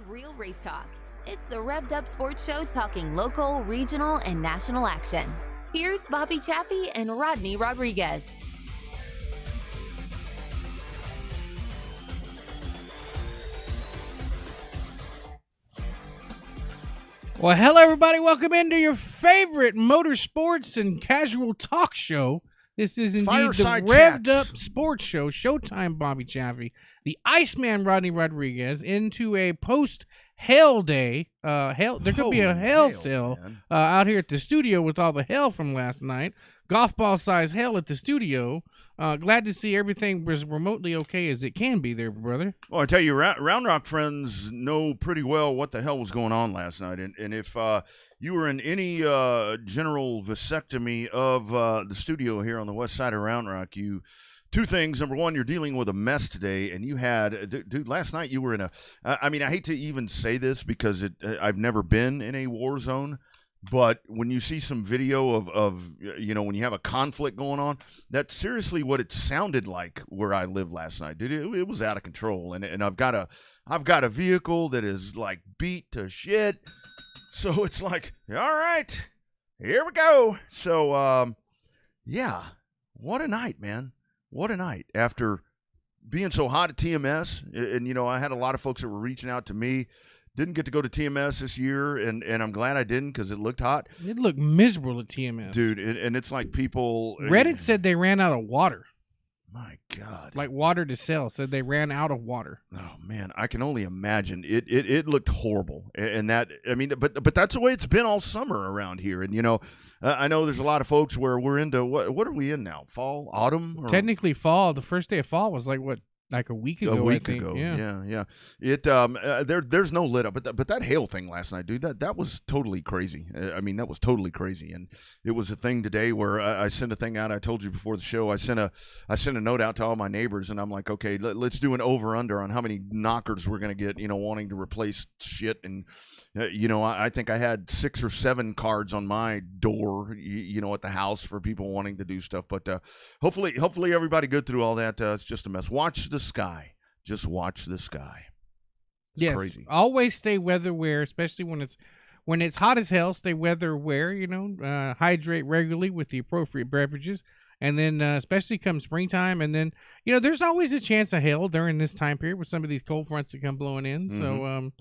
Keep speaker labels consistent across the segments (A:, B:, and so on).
A: Real Race Talk. It's the Revved Up Sports Show talking local, regional, and national action. Here's Bobby Chaffee and Rodney Rodriguez.
B: Well, hello, everybody. Welcome into your favorite motorsports and casual talk show. This is indeed
C: Fireside
B: the Revved
C: Chats.
B: Up Sports Show. Showtime, Bobby Chaffee. The Iceman, Rodney Rodriguez, into a post-hell day. There could be a hell sale out here at the studio with all the hell from last night. Golf ball size hell at the studio. Glad to see everything was remotely okay as it can be there, brother.
C: Well, I tell you, Round Rock friends know pretty well what the hell was going on last night. And if you were in any general vasectomy of the studio here on the west side of Round Rock, two things. Number one, you're dealing with a mess today, and you had, dude, last night you were in I hate to even say this because I've never been in a war zone. But when you see some video of when you have a conflict going on, that's seriously what it sounded like where I lived last night, dude. It was out of control, and I've got a vehicle that is like beat to shit, so it's like, all right, here we go. So yeah, what a night, man, what a night after being so hot at TMS, and I had a lot of folks that were reaching out to me. Didn't get to go to TMS this year, and I'm glad I didn't because it looked hot.
B: It looked miserable at TMS.
C: Dude, and it's like people...
B: Reddit said they ran out of water.
C: My God.
B: Like water to sell. Said they ran out of water.
C: Oh, man, I can only imagine. It looked horrible. And that, but that's the way it's been all summer around here. And, I know there's a lot of folks where we're into, what are we in now? Fall? Autumn?
B: Technically fall. The first day of fall was like, what? Like a week ago, I think.
C: Yeah. It there's no lit up, but that hail thing last night, dude, that was totally crazy. That was totally crazy, and it was a thing today where I sent a thing out. I told you before the show. I sent a note out to all my neighbors, and I'm like, okay, let's do an over under on how many knockers we're gonna get, wanting to replace shit. And I think I had 6 or 7 cards on my door, at the house for people wanting to do stuff. But hopefully everybody good through all that. It's just a mess. Watch the sky. Just watch the sky. It's
B: yes, crazy. Always stay weather aware, especially when it's hot as hell. Stay weather aware. Hydrate regularly with the appropriate beverages. And then especially come springtime, and then there's always a chance of hail during this time period with some of these cold fronts that come blowing in. Mm-hmm. So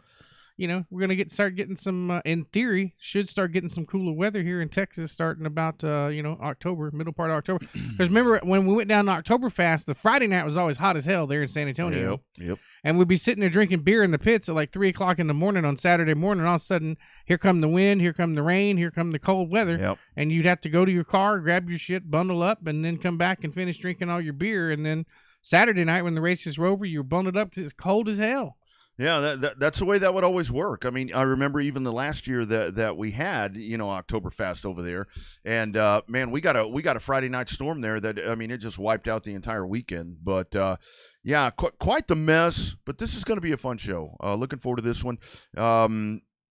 B: we're gonna start getting some. In theory, should start getting some cooler weather here in Texas, starting about October, middle part of October. Because remember when we went down to Oktoberfest, the Friday night was always hot as hell there in San Antonio.
C: Yep.
B: And we'd be sitting there drinking beer in the pits at like 3:00 in the morning on Saturday morning. And all of a sudden, here come the wind, here come the rain, here come the cold weather.
C: Yep.
B: And you'd have to go to your car, grab your shit, bundle up, and then come back and finish drinking all your beer. And then Saturday night when the races were over, you were bundled up because it's cold as hell.
C: Yeah, that's the way that would always work. I remember even the last year that we had, Oktoberfest over there, and man, we got a Friday night storm there that it just wiped out the entire weekend. But yeah, quite the mess. But this is going to be a fun show. Looking forward to this one.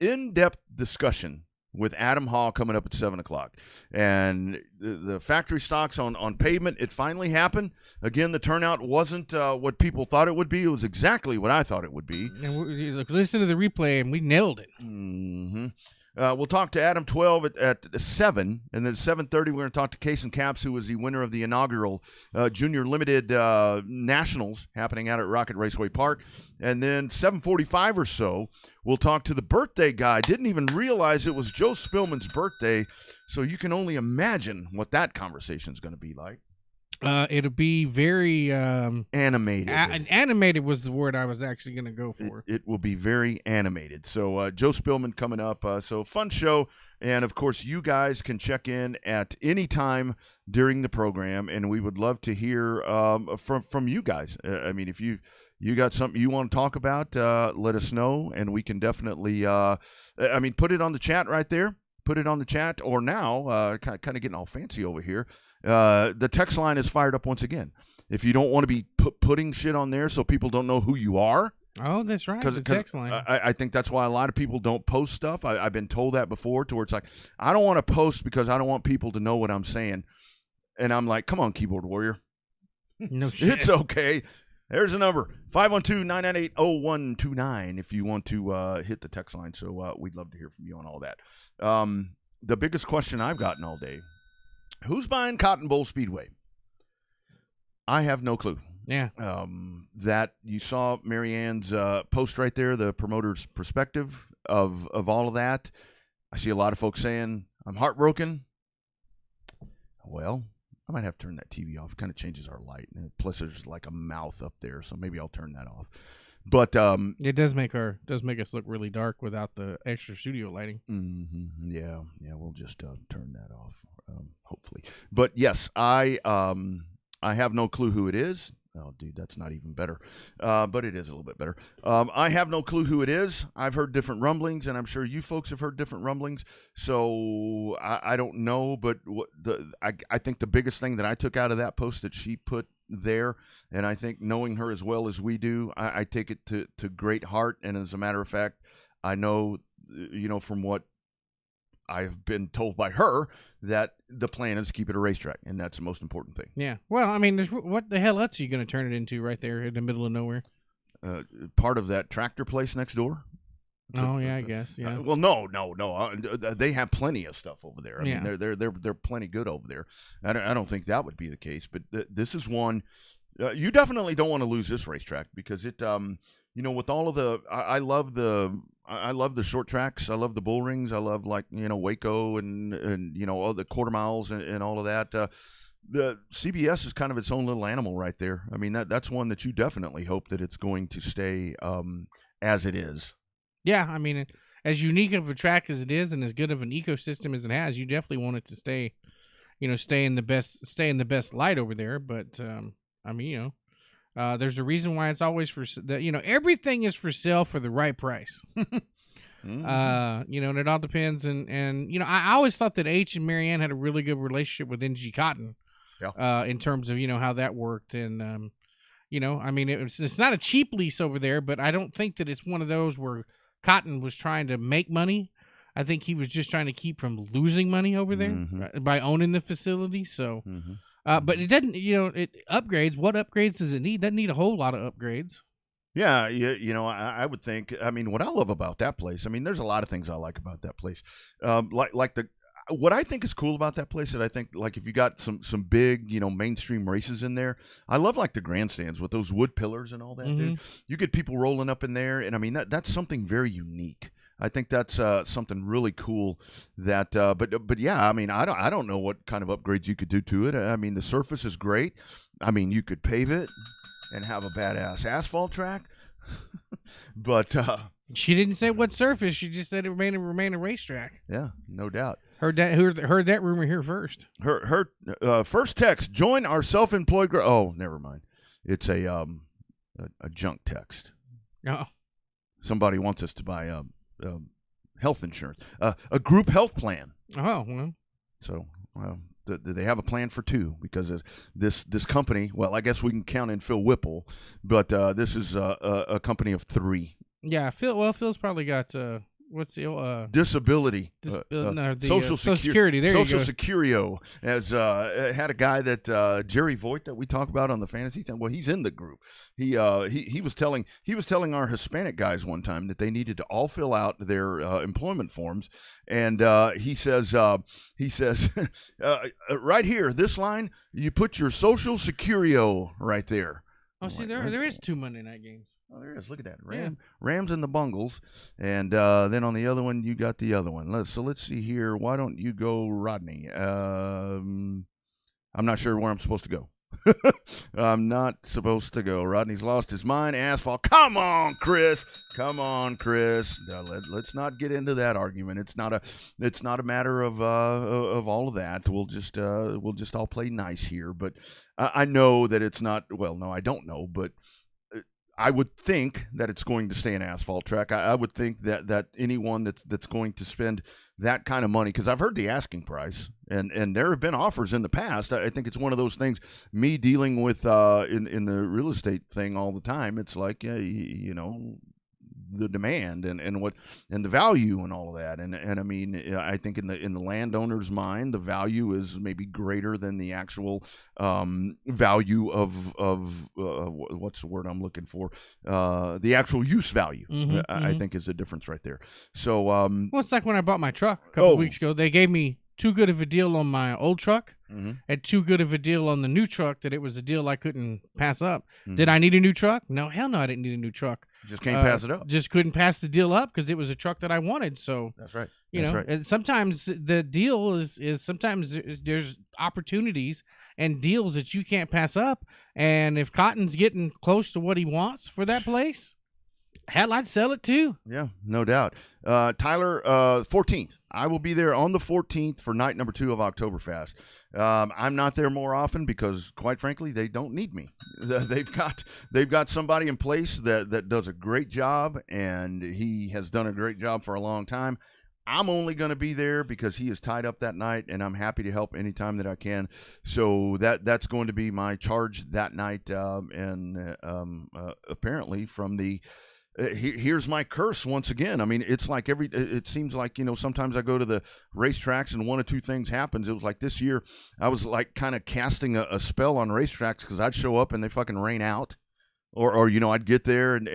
C: In-depth discussion with Adam Hall coming up at 7:00, and the factory stocks on pavement. It finally happened. Again, the turnout wasn't what people thought it would be. It was exactly what I thought it would be.
B: And listen to the replay, and we nailed it.
C: Mm-hmm. We'll talk to Adam 12 at 7, and then at 7:30 we're going to talk to Kason Caps, who was the winner of the inaugural Junior Limited Nationals happening out at Rocket Raceway Park. And then 7:45 or so, we'll talk to the birthday guy. Didn't even realize it was Joe Spillman's birthday, so you can only imagine what that conversation is going to be like.
B: It'll be very
C: animated.
B: Animated was the word I was actually going to go for.
C: It will be very animated. So Joe Spillman coming up. So fun show. And, of course, you guys can check in at any time during the program, and we would love to hear from you guys. If you got something you want to talk about, let us know, and we can definitely put it on the chat right there. Put it on the chat, or now, kind of getting all fancy over here. The text line is fired up once again. If you don't want to be putting shit on there so people don't know who you are.
B: Oh, that's right. The text line.
C: I think that's why a lot of people don't post stuff. I've been told that before, to where it's like, I don't want to post because I don't want people to know what I'm saying. And I'm like, come on, keyboard warrior.
B: No shit.
C: It's okay. There's a number, 512-998-0129 if you want to hit the text line. So we'd love to hear from you on all that. The biggest question I've gotten all day, who's buying Cotton Bowl Speedway? I have no clue.
B: Yeah.
C: That you saw Marianne's post right there, the promoter's perspective of all of that. I see a lot of folks saying, I'm heartbroken. Well, I might have to turn that TV off. It kind of changes our light. And plus, there's like a mouth up there, so maybe I'll turn that off. But
B: it does make us look really dark without the extra studio lighting.
C: Mm-hmm, yeah, we'll just turn that off, hopefully. But yes, I have no clue who it is. Oh, dude, that's not even better. But it is a little bit better. I have no clue who it is. I've heard different rumblings, and I'm sure you folks have heard different rumblings. So I don't know, but I think the biggest thing that I took out of that post that she put there, and I think knowing her as well as we do, I take it to great heart. And as a matter of fact, I know, from what I've been told by her, that the plan is to keep it a racetrack, and that's the most important thing.
B: Yeah. Well, I mean, what the hell else are you going to turn it into right there in the middle of nowhere?
C: Part of that tractor place next door.
B: I guess. Yeah.
C: Well, no. They have plenty of stuff over there. I mean, they're plenty good over there. I don't think that would be the case, but this is one. You definitely don't want to lose this racetrack because it. With all of the, I love the short tracks. I love the bull rings. I love Waco and all the quarter miles and all of that. The CBS is kind of its own little animal right there. I mean, that's one that you definitely hope that it's going to stay as it is.
B: Yeah, I mean, as unique of a track as it is, and as good of an ecosystem as it has, you definitely want it to stay in the best light over there. But there's a reason why it's always everything is for sale for the right price.
C: Mm-hmm.
B: And it all depends. And I always thought that H and Marianne had a really good relationship with NG Cotton.
C: Yeah.
B: In terms of how that worked, and I mean, it's not a cheap lease over there, but I don't think that it's one of those where Cotton was trying to make money. I think he was just trying to keep from losing money over there by owning the facility. So.
C: Mm-hmm.
B: But it doesn't, it upgrades. What upgrades does it need? It doesn't need a whole lot of upgrades.
C: Yeah, I would think. I mean, what I love about that place. I mean, there's a lot of things I like about that place. What I think is cool about that place that I think, like, if you got some big, mainstream races in there, I love like the grandstands with those wood pillars and all that.
B: Mm-hmm.
C: Dude. You get people rolling up in there, and I mean that's something very unique. I think that's something really cool. That, but yeah, I mean, I don't know what kind of upgrades you could do to it. I mean, the surface is great. I mean, you could pave it and have a badass asphalt track. But
B: she didn't say what surface. She just said it remain a racetrack.
C: Yeah, no doubt.
B: Heard that rumor here first.
C: Her first text: join our self-employed. Oh, never mind. It's a junk text.
B: Oh,
C: somebody wants us to buy health insurance, a group health plan.
B: Oh, well.
C: So they have a plan for two because this company. Well, I guess we can count in Phil Whipple, but this is a company of three.
B: Yeah, Phil's probably got what's the
C: disability,
B: Social Security. There
C: Social
B: you go.
C: Securio has had a guy that Jerry Voigt that we talk about on the fantasy thing. Well, he's in the group. He was telling our Hispanic guys one time that they needed to all fill out their employment forms, and he says right here, this line, you put your Social Securio right there.
B: Oh, see, there is 2 Monday night games.
C: Oh, there is. Look at that. Rams and the Bungles. And then on the other one, you got the other one. Let's see here. Why don't you go, Rodney? I'm not sure where I'm supposed to go. I'm not supposed to go. Rodney's lost his mind. Asphalt. Come on, Chris. No, let's not get into that argument. It's not a matter of all of that. We'll just all play nice here. But I know that it's not. Well, no, I don't know. But I would think that it's going to stay an asphalt track. I would think that anyone that's going to spend that kind of money, because I've heard the asking price, and there have been offers in the past. I think it's one of those things. Me dealing with in the real estate thing all the time. It's like, the demand and what and the value and all of that. And I mean, I think in the landowner's mind, the value is maybe greater than the actual value of what's the word I'm looking for? The actual use value. I think is the difference right there. So
B: well, it's like when I bought my truck a couple weeks ago. They gave me too good of a deal on my old truck and too good of a deal on the new truck that it was a deal I couldn't pass up. Did I need a new truck? No, hell no, I didn't need a new truck.
C: Just can't pass it up.
B: Just couldn't pass the deal up because it was a truck that I wanted. So
C: that's right.
B: You know, and sometimes the deal is sometimes there's opportunities and deals that you can't pass up. And if Cotton's getting close to what he wants for that place, hell, I'd sell it too.
C: Yeah, no doubt. Tyler, 14th. I will be there on the 14th for night number 2 of Oktoberfest. I'm not there more often because, quite frankly, they don't need me. They've got somebody in place that does a great job, and he has done a great job for a long time. I'm only going to be there because he is tied up that night, and I'm happy to help anytime that I can. So that's going to be my charge that night. Apparently from the here's my curse once again. I mean, it's like it seems like, you know, sometimes I go to the racetracks and one or two things happens. It was like this year I was like kind of casting a spell on racetracks because I'd show up and they fucking rain out. Or you know, I'd get there and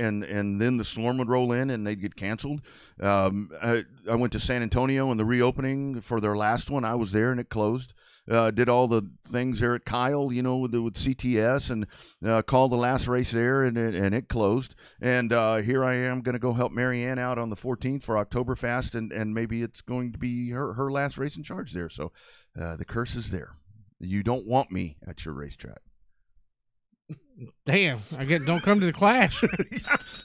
C: then the storm would roll in and they'd get canceled. I went to San Antonio in the reopening for their last one. I was there and it closed. Did all the things there at Kyle, you know, with CTS and called the last race there and it closed. And here I am going to go help Marianne out on the 14th for Oktoberfest and maybe it's going to be her last race in charge there. So the curse is there. You don't want me at your racetrack.
B: Damn, don't come to the Clash.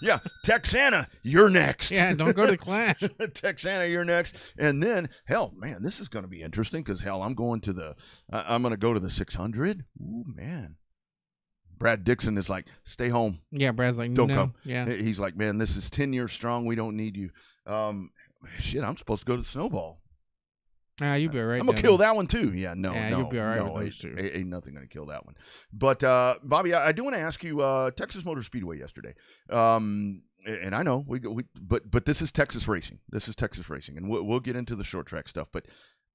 C: yeah, Texana, you're next.
B: Yeah, don't go to the Clash.
C: Texana, you're next. And then, hell, man, this is going to be interesting because, hell, I'm going to the 600. Ooh, man. Brad Dixon is like, stay home.
B: Yeah, Brad's like,
C: don't
B: no.
C: come.
B: Yeah.
C: He's like, man, this is 10 years strong. We don't need you. Shit, I'm supposed to go to the Snowball.
B: You'll be all right.
C: I'm gonna kill that one too. Yeah, no,
B: you'll be all right with those two.
C: Ain't nothing gonna kill that one. But Bobby, I do want to ask you. Texas Motor Speedway yesterday, and I know but this is Texas racing. This is Texas racing, and we'll get into the short track stuff. But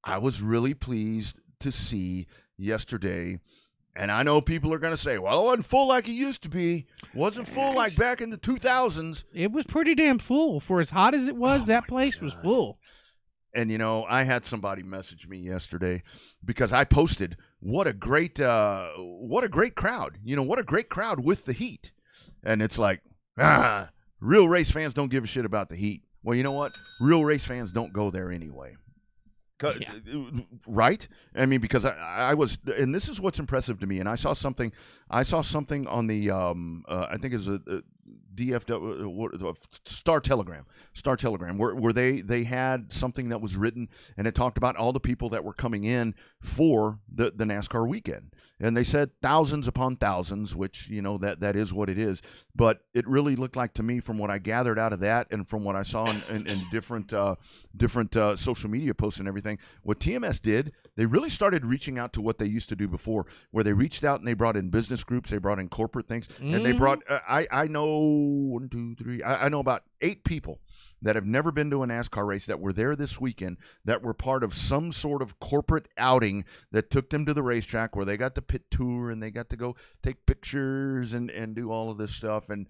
C: I was really pleased to see yesterday. And I know people are going to say, well, it wasn't full like it used to be. It wasn't full like back in the 2000s.
B: It was pretty damn full. For as hot as it was, that place was full.
C: And, you know, I had somebody message me yesterday because I posted, what a great crowd. You know, what a great crowd with the heat. And it's like, real race fans don't give a shit about the heat. Well, you know what? Real race fans don't go there anyway. Yeah. Right? I mean, because I was, and this is what's impressive to me. And I saw something on the, I think it was a DFW, Star Telegram, where they had something that was written and it talked about all the people that were coming in for the NASCAR weekend. And they said thousands upon thousands, which, you know, that is what it is. But it really looked like to me, from what I gathered out of that and from what I saw in different social media posts and everything, what TMS did, they really started reaching out to what they used to do before, where they reached out and they brought in business groups, they brought in corporate things, and they brought, I know I know about 8 people that have never been to a NASCAR race that were there this weekend, that were part of some sort of corporate outing that took them to the racetrack where they got the pit tour and they got to go take pictures and do all of this stuff. And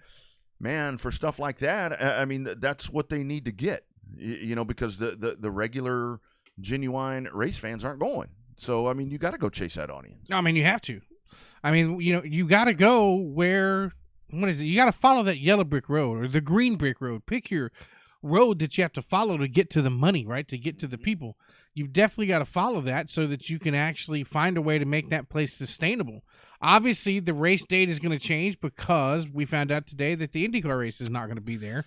C: man, for stuff like that, I mean, that's what they need to get, you know, because the regular genuine race fans aren't going. So, I mean, you got to go chase that audience.
B: No, I mean, you have to. I mean, you know, you got to go where, what is it? You got to follow that yellow brick road or the green brick road. Pick your road that you have to follow to get to the money, right? To get to the people. You've definitely got to follow that so that you can actually find a way to make that place sustainable. Obviously, the race date is going to change because we found out today that the IndyCar race is not going to be there.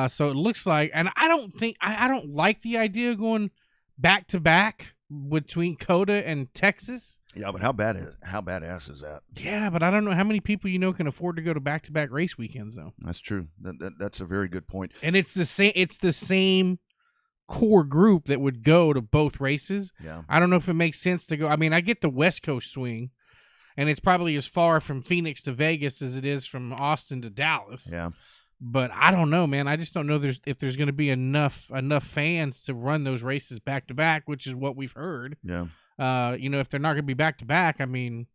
B: So it looks like, and I don't like the idea of going back to back between COTA and Texas.
C: Yeah, but how badass is that?
B: Yeah, but I don't know how many people you know can afford to go to back-to-back race weekends, though.
C: That's true. That's a very good point.
B: And it's the same core group that would go to both races.
C: Yeah.
B: I don't know if it makes sense to go. I mean, I get the West Coast swing, and it's probably as far from Phoenix to Vegas as it is from Austin to Dallas.
C: Yeah.
B: But I don't know, man. I just don't know if there's going to be enough fans to run those races back to back, which is what we've heard.
C: Yeah.
B: If they're not going to be back to back, I mean,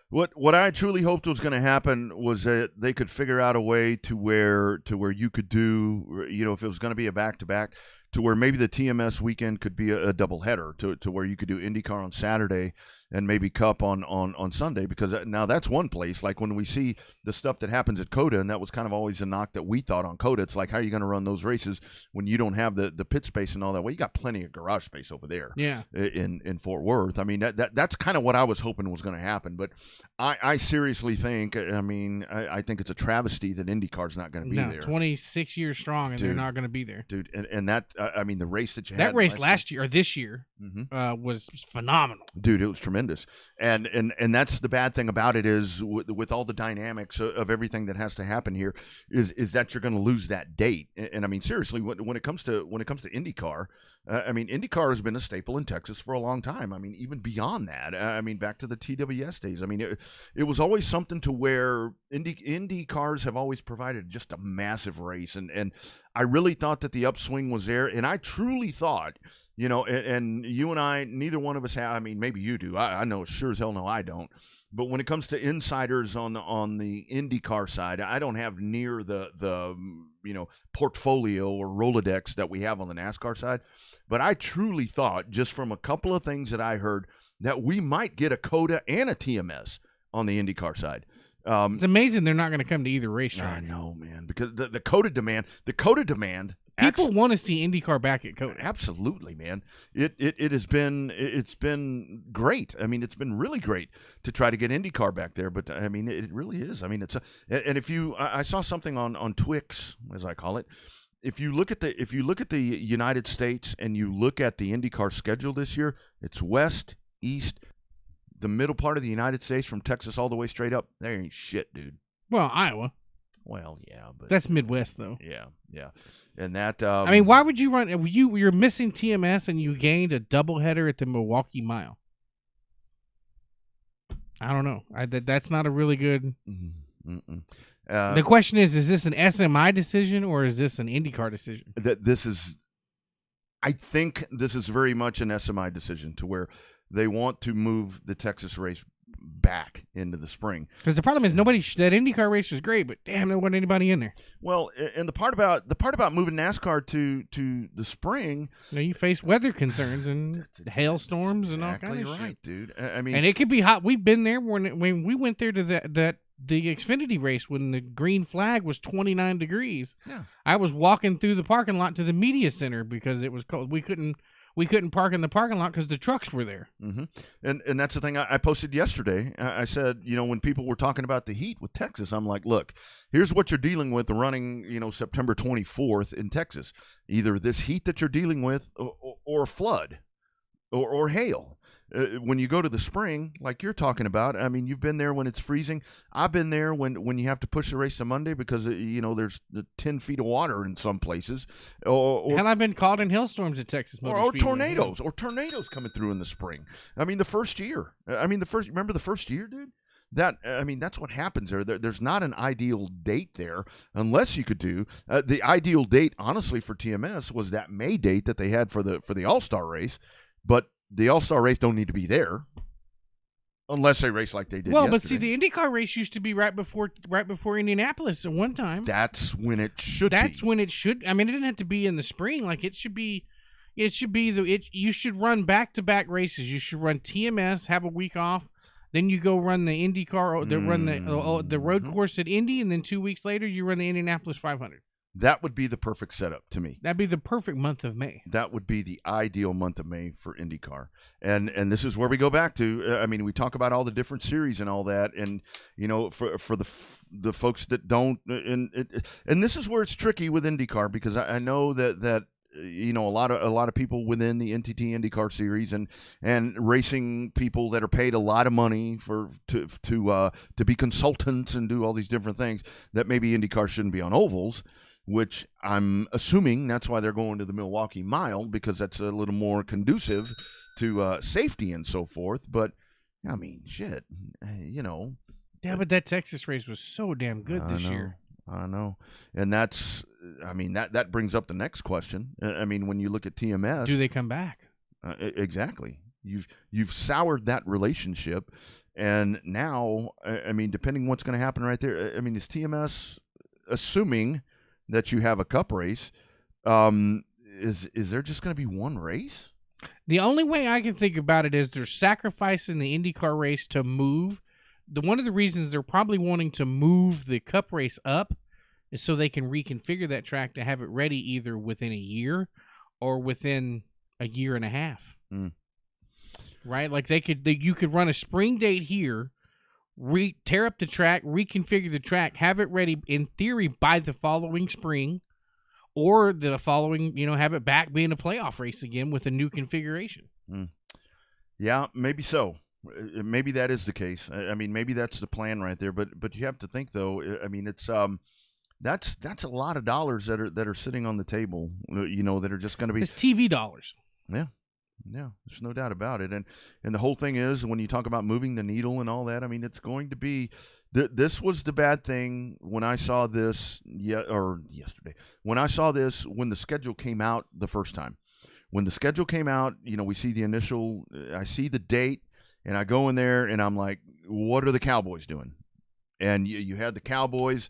C: what I truly hoped was going to happen was that they could figure out a way to where you could do, if it was going to be a back to back, to where maybe the TMS weekend could be a double header, to where you could do IndyCar on Saturday and maybe Cup on Sunday, because now that's one place. Like when we see the stuff that happens at COTA, and that was kind of always a knock that we thought on COTA. It's like, how are you going to run those races when you don't have the pit space and all that? Well, you got plenty of garage space over there.
B: Yeah.
C: In Fort Worth. I mean, that's kind of what I was hoping was going to happen. But I seriously think, I think it's a travesty that IndyCar's not going to be there.
B: 26 years strong, and they're not going to be there.
C: Dude, and that, the race that you had.
B: That race last year, or this year, was phenomenal.
C: Dude, it was tremendous. And that's the bad thing about it is with all the dynamics of everything that has to happen here is that you're going to lose that date. And I mean, seriously, when it comes to IndyCar, IndyCar has been a staple in Texas for a long time. I mean, even beyond that, back to the TWS days. I mean, it was always something to where Indy cars have always provided just a massive race. And I really thought that the upswing was there. And I truly thought, and you and I, neither one of us have, I mean, maybe you do. I know sure as hell no, I don't. But when it comes to insiders on the IndyCar side, I don't have near the portfolio or Rolodex that we have on the NASCAR side. But I truly thought, just from a couple of things that I heard, that we might get a COTA and a TMS on the IndyCar side.
B: It's amazing they're not going to come to either racetrack.
C: I know, man, because the COTA demand.
B: People want to see IndyCar back at COTA.
C: Absolutely, man. It's been great. I mean, it's been really great to try to get IndyCar back there. But I mean, it really is. I mean, I saw something on Twix, as I call it. If you look at the United States and you look at the IndyCar schedule this year, it's west, east, the middle part of the United States from Texas all the way straight up. There ain't shit, dude.
B: Well, Iowa.
C: Well, yeah, but
B: that's Midwest, though.
C: Yeah, and that.
B: Why would you run? You're missing TMS, and you gained a doubleheader at the Milwaukee Mile. I don't know. That's not a really good. The question is this an SMI decision or is this an IndyCar decision?
C: I think this is very much an SMI decision, to where they want to move the Texas race back into the spring.
B: Because the problem is that IndyCar race was great, but damn, there wasn't anybody in there.
C: Well, and the part about moving NASCAR to the spring,
B: you face weather concerns and hailstorms and all kinds of shit.
C: Right, dude. I mean,
B: and it could be hot. We've been there when we went there to the Xfinity race when the green flag was 29 degrees.
C: Yeah,
B: I was walking through the parking lot to the media center because it was cold. We couldn't park in the parking lot because the trucks were there.
C: Mm-hmm. And that's the thing I posted yesterday. I said, when people were talking about the heat with Texas, I'm like, look, here's what you're dealing with running, September 24th in Texas. Either this heat that you're dealing with or a flood or hail. When you go to the spring, like you're talking about, I mean, you've been there when it's freezing. I've been there when you have to push the race to Monday because, there's 10 feet of water in some places.
B: Hell, I've been caught in hailstorms at Texas.
C: Or tornadoes. Or tornadoes coming through in the spring. I mean, remember the first year, dude? That's what happens there. There's not an ideal date there unless you could do the ideal date, honestly, for TMS was that May date that they had for the All-Star race. But the All-Star race don't need to be there unless they race like they did yesterday.
B: But see, the IndyCar race used to be right before Indianapolis at one time.
C: That's when it should be.
B: That's when it should. I mean, it didn't have to be in the spring. Like, you should run back-to-back races. You should run TMS, have a week off, then you go run the IndyCar, run the road course at Indy, and then 2 weeks later, you run the Indianapolis 500.
C: That would be the perfect setup to me.
B: That'd be the perfect month of May.
C: That would be the ideal month of May for IndyCar. And this is where we go back to, we talk about all the different series and all that. And, for the folks that don't, and this is where it's tricky with IndyCar, because I know that a lot of people within the NTT IndyCar series and racing people that are paid a lot of money to be consultants and do all these different things, that maybe IndyCar shouldn't be on ovals, which I'm assuming that's why they're going to the Milwaukee Mile, because that's a little more conducive to safety and so forth. But shit,
B: Yeah, but that Texas race was so damn good this year.
C: And that's, I mean, that brings up the next question. I mean, when you look at TMS,
B: Do they come back?
C: Exactly. You've soured that relationship, and now, I mean, depending what's going to happen right there. I mean, is TMS assuming that you have a cup race? Is there just going to be one race?
B: The only way I can think about it is they're sacrificing the IndyCar race to move. One of the reasons they're probably wanting to move the cup race up is so they can reconfigure that track to have it ready either within a year or within a year and a half. Right? Like you could run a spring date here, tear up the track, reconfigure the track, have it ready in theory by the following spring, or the following, have it back being a playoff race again with a new configuration.
C: Yeah, maybe so. Maybe that is the case. I mean, maybe that's the plan right there. But you have to think though. I mean, it's that's a lot of dollars that are sitting on the table. That are just going to be.
B: It's TV dollars.
C: Yeah, there's no doubt about it. And the whole thing is, when you talk about moving the needle and all that, I mean, it's going to be. This was the bad thing when I saw this. Yesterday, when I saw this, when the schedule came out the first time. When the schedule came out, we see the initial. I see the date. And I go in there and I'm like, what are the Cowboys doing? And you had the Cowboys.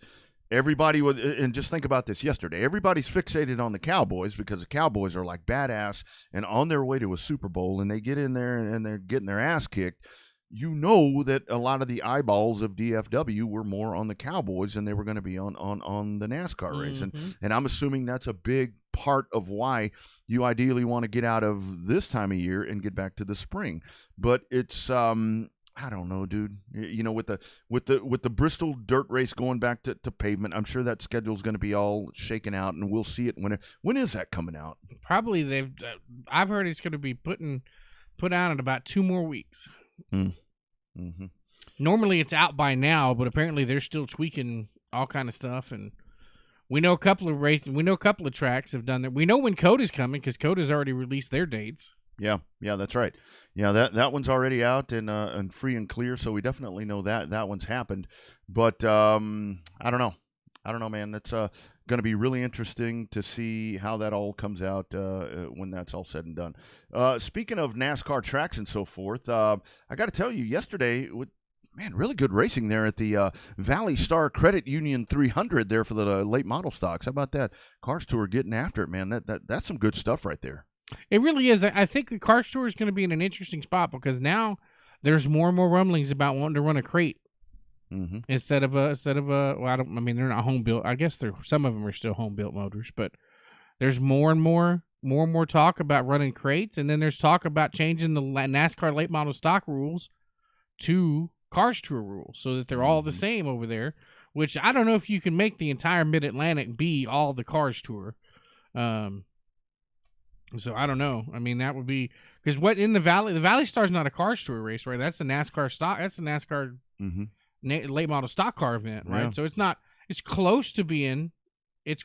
C: Everybody was, and just think about this yesterday. Everybody's fixated on the Cowboys because the Cowboys are like badass and on their way to a Super Bowl, and they get in there and they're getting their ass kicked. You know that a lot of the eyeballs of DFW were more on the Cowboys than they were going to be on the NASCAR race. And I'm assuming that's a big part of why you ideally want to get out of this time of year and get back to the spring. But it's I don't know, dude. With the Bristol dirt race going back to pavement, I'm sure that schedule's going to be all shaken out, and we'll see it when is that coming out?
B: Probably I've heard it's going to be put out in about 2 more weeks. Normally it's out by now, but apparently they're still tweaking all kind of stuff, and we know a couple of races. We know a couple of tracks have done that. We know when Coda's coming because Coda's already released their dates. Yeah,
C: that's right. Yeah, that one's already out and free and clear, so we definitely know that one's happened. But I don't know, man. That's going to be really interesting to see how that all comes out when that's all said and done. Speaking of NASCAR tracks and so forth, I got to tell you, yesterday, really good racing there at the Valley Star Credit Union 300 there for the late model stocks. How about that? Cars Tour getting after it, man. That's some good stuff right there.
B: It really is. I think the Cars Tour is going to be in an interesting spot because now there's more and more rumblings about wanting to run a crate. Instead of a they're not home built. I guess some of them are still home built motors, but there's more and more talk about running crates, and then there's talk about changing the NASCAR late model stock rules to Cars Tour rules so that they're all the same over there. Which I don't know if you can make the entire Mid-Atlantic be all the Cars Tour. So I don't know. I mean, that would be because what in the Valley Star's not a Cars Tour race, right? That's the NASCAR stock. That's the NASCAR. Late model stock car event, right? Yeah. So it's not. It's close to being a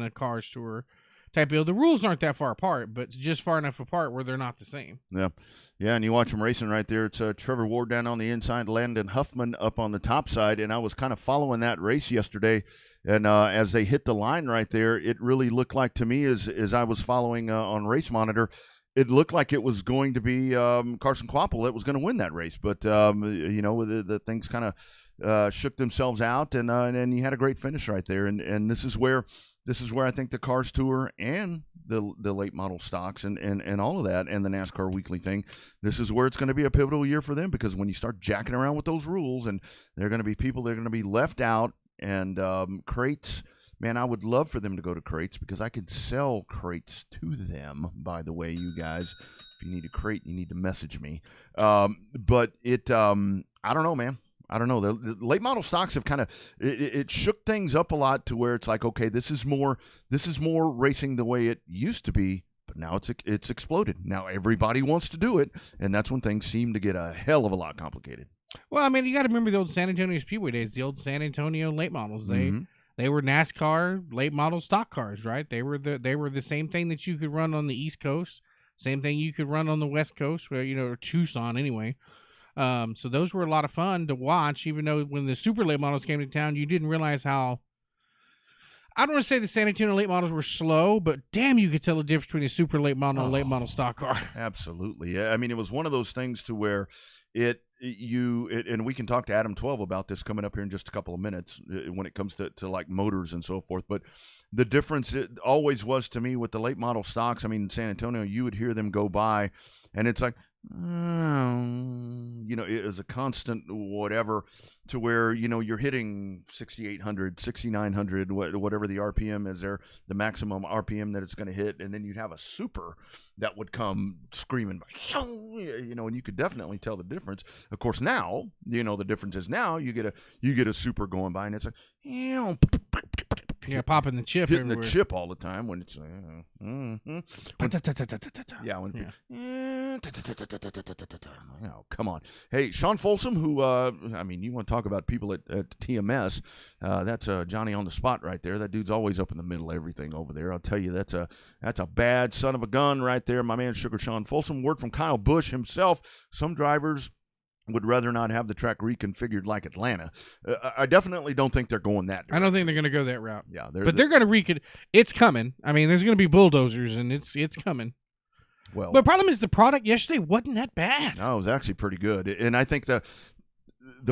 B: Cars Tour type deal. The rules aren't that far apart, but just far enough apart where they're not the same.
C: Yeah, and you watch them racing right there. It's Trevor Ward down on the inside, Landon Huffman up on the top side, and I was kind of following that race yesterday. And as they hit the line right there, it really looked like to me as I was following on Race Monitor. It looked like it was going to be Carson Kvapil that was going to win that race, but the things kind of shook themselves out, and he had a great finish right there. And this is where I think the Cars Tour and the late model stocks and all of that and the NASCAR Weekly thing, this is where it's going to be a pivotal year for them, because when you start jacking around with those rules, and there are going to be people that are going to be left out, and crates. Man, I would love for them to go to crates because I could sell crates to them, by the way, you guys. If you need a crate, you need to message me. But it, I don't know, man. I don't know. The late model stocks have kind of, it shook things up a lot to where it's like, okay, this is more racing the way it used to be, but now it's exploded. Now everybody wants to do it, and that's when things seem to get a hell of a lot complicated.
B: Well, I mean, you got to remember the old San Antonio Speedway days, the old San Antonio late models. They were NASCAR late model stock cars, right? They were the same thing that you could run on the East Coast, same thing you could run on the West Coast, or Tucson anyway. So those were a lot of fun to watch, even though when the super late models came to town, you didn't realize how I don't want to say the San Antonio late models were slow, but damn, you could tell the difference between a super late model and a late model stock car.
C: Absolutely. I mean, it was one of those things to where and we can talk to Adam 12 about this coming up here in just a couple of minutes when it comes to like motors and so forth. But the difference it always was to me with the late model stocks. I mean, in San Antonio, you would hear them go by, and it's like, it was a constant whatever to where, you're hitting 6,800, 6,900, whatever the RPM is there, the maximum RPM that it's going to hit. And then you'd have a super that would come screaming, and you could definitely tell the difference. Of course, now, the difference is now you get a super going by and it's like,
B: yeah, popping the chip
C: hitting
B: everywhere.
C: the chip all the time when it's come on. Hey, Sean Folsom, who you want to talk about people at TMS, that's Johnny on the spot right there. That dude's always up in the middle of everything over there. I'll tell you, that's a bad son of a gun right there, my man Sugar Sean Folsom. Word from Kyle Busch himself, some drivers would rather not have the track reconfigured like Atlanta. I definitely don't think they're going that direction.
B: I don't think they're going to go that route.
C: Yeah,
B: they're going to it's coming. I mean, there's going to be bulldozers, and it's coming.
C: Well,
B: but the problem is the product yesterday wasn't that bad.
C: No, it was actually pretty good. And I think the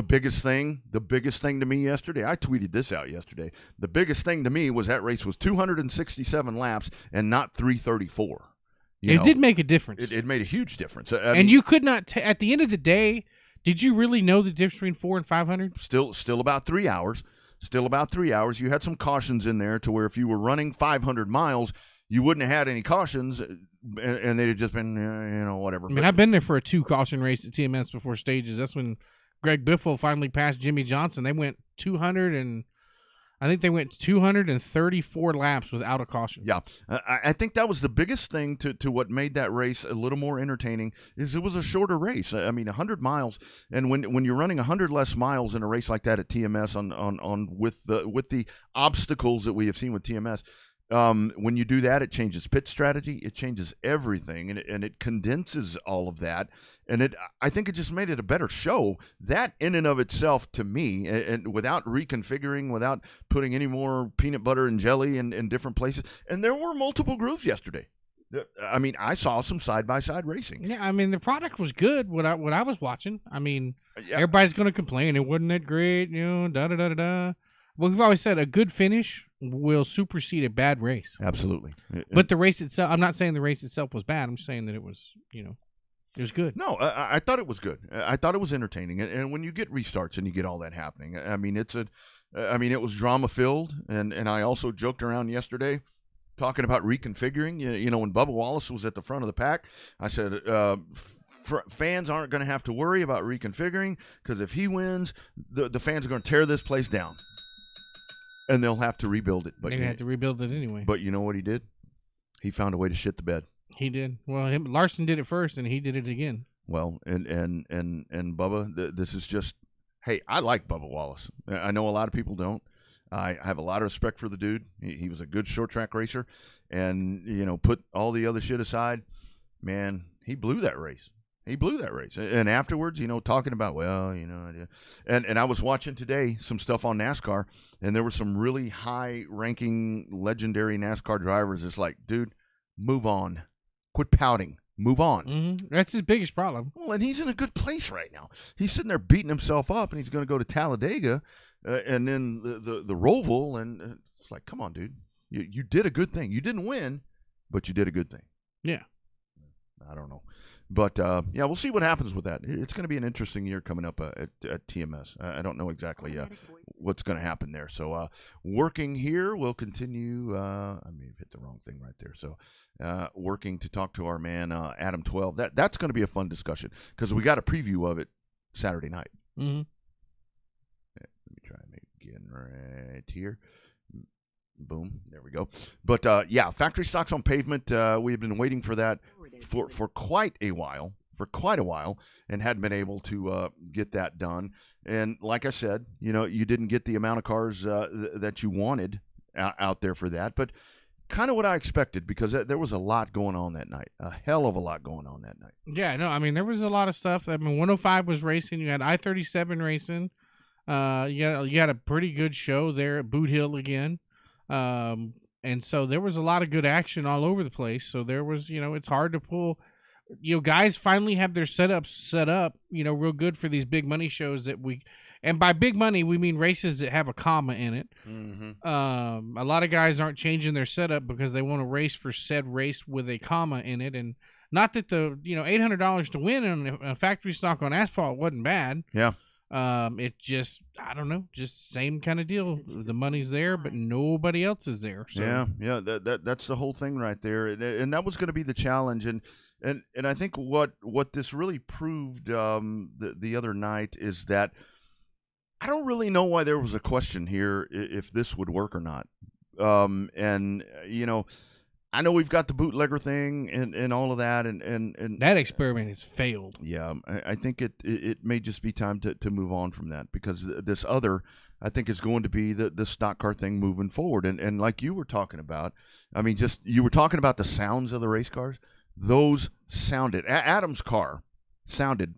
C: biggest thing to me yesterday, I tweeted this out yesterday. The biggest thing to me was that race was 267 laps and not 334.
B: It did make a difference.
C: It made a huge difference.
B: You could not, at the end of the day, did you really know the difference between 400 and 500?
C: Still about 3 hours. Still about 3 hours. You had some cautions in there to where if you were running 500 miles, you wouldn't have had any cautions, and they'd have just been, whatever.
B: I mean, I've been there for a 2 caution race at TMS before stages. That's when Greg Biffle finally passed Jimmy Johnson. They went 234 laps without a caution.
C: Yeah, I think that was the biggest thing to what made that race a little more entertaining is it was a shorter race. I mean, 100 miles, and when you're running 100 less miles in a race like that at TMS on with the obstacles that we have seen with TMS. When you do that, it changes pit strategy, it changes everything, and it condenses all of that. And I think it just made it a better show. That in and of itself, to me, and without reconfiguring, without putting any more peanut butter and jelly in different places. And there were multiple grooves yesterday. I mean, I saw some side-by-side racing.
B: Yeah, I mean, the product was good, what I was watching. I mean, everybody's going to complain. It wasn't that great, da-da-da-da-da. Well, we've always said a good finish will supersede a bad race.
C: Absolutely.
B: But the race itself, I'm not saying the race itself was bad. I'm saying that it was, it was good.
C: No, I thought it was good. I thought it was entertaining. And when you get restarts and you get all that happening, I mean, it was drama-filled. And I also joked around yesterday talking about reconfiguring. When Bubba Wallace was at the front of the pack, I said, fans aren't going to have to worry about reconfiguring because if he wins, the fans are going to tear this place down. And they'll have to rebuild it. But
B: they have to rebuild it anyway.
C: But you know what he did? He found a way to shit the bed.
B: He did. Well, Larson did it first, and he did it again.
C: Well, and Bubba, this is just, hey, I like Bubba Wallace. I know a lot of people don't. I have a lot of respect for the dude. He was a good short track racer, and put all the other shit aside, man, he blew that race. He blew that race. And afterwards, talking about, and I was watching today some stuff on NASCAR, and there were some really high-ranking, legendary NASCAR drivers. It's like, dude, move on. Quit pouting. Move on.
B: Mm-hmm. That's his biggest problem.
C: Well, and he's in a good place right now. He's sitting there beating himself up, and he's going to go to Talladega, and then the Roval, and it's like, come on, dude. You did a good thing. You didn't win, but you did a good thing.
B: Yeah.
C: I don't know. But, we'll see what happens with that. It's going to be an interesting year coming up at TMS. I don't know exactly what's going to happen there. So working here, we'll continue. I may have hit the wrong thing right there. So working to talk to our man, Adam 12. That's going to be a fun discussion because we got a preview of it Saturday night.
B: Mm-hmm.
C: Let me try and make it again right here. Boom. There we go. But, factory stocks on pavement. We have been waiting for that for quite a while, and hadn't been able to get that done. And like I said, you didn't get the amount of cars that you wanted out there for that. But kind of what I expected because there was a lot going on that night. A hell of a lot going on that night.
B: Yeah, no, I mean, there was a lot of stuff. I mean, 105 was racing. You had I-37 racing. You had a pretty good show there at Boot Hill again. And so there was a lot of good action all over the place. So there was, it's hard to pull. Guys finally have their setups set up, real good for these big money shows and by big money, we mean races that have a comma in it.
C: Mm-hmm.
B: A lot of guys aren't changing their setup because they want to race for said race with a comma in it. And not that the, $800 to win on a factory stock on asphalt wasn't bad.
C: Yeah.
B: It just, I don't know, just same kind of deal. The money's there, but nobody else is there. So.
C: Yeah. That's the whole thing right there. And that was going to be the challenge. And I think what this really proved the other night is that I don't really know why there was a question here if this would work or not. I know we've got the bootlegger thing and all of that, and
B: that experiment has failed.
C: Yeah, I think it may just be time to move on from that, because this other, I think, is going to be the stock car thing moving forward. And like you were talking about, I mean, you were talking about the sounds of the race cars. Those sounded, Adam's car sounded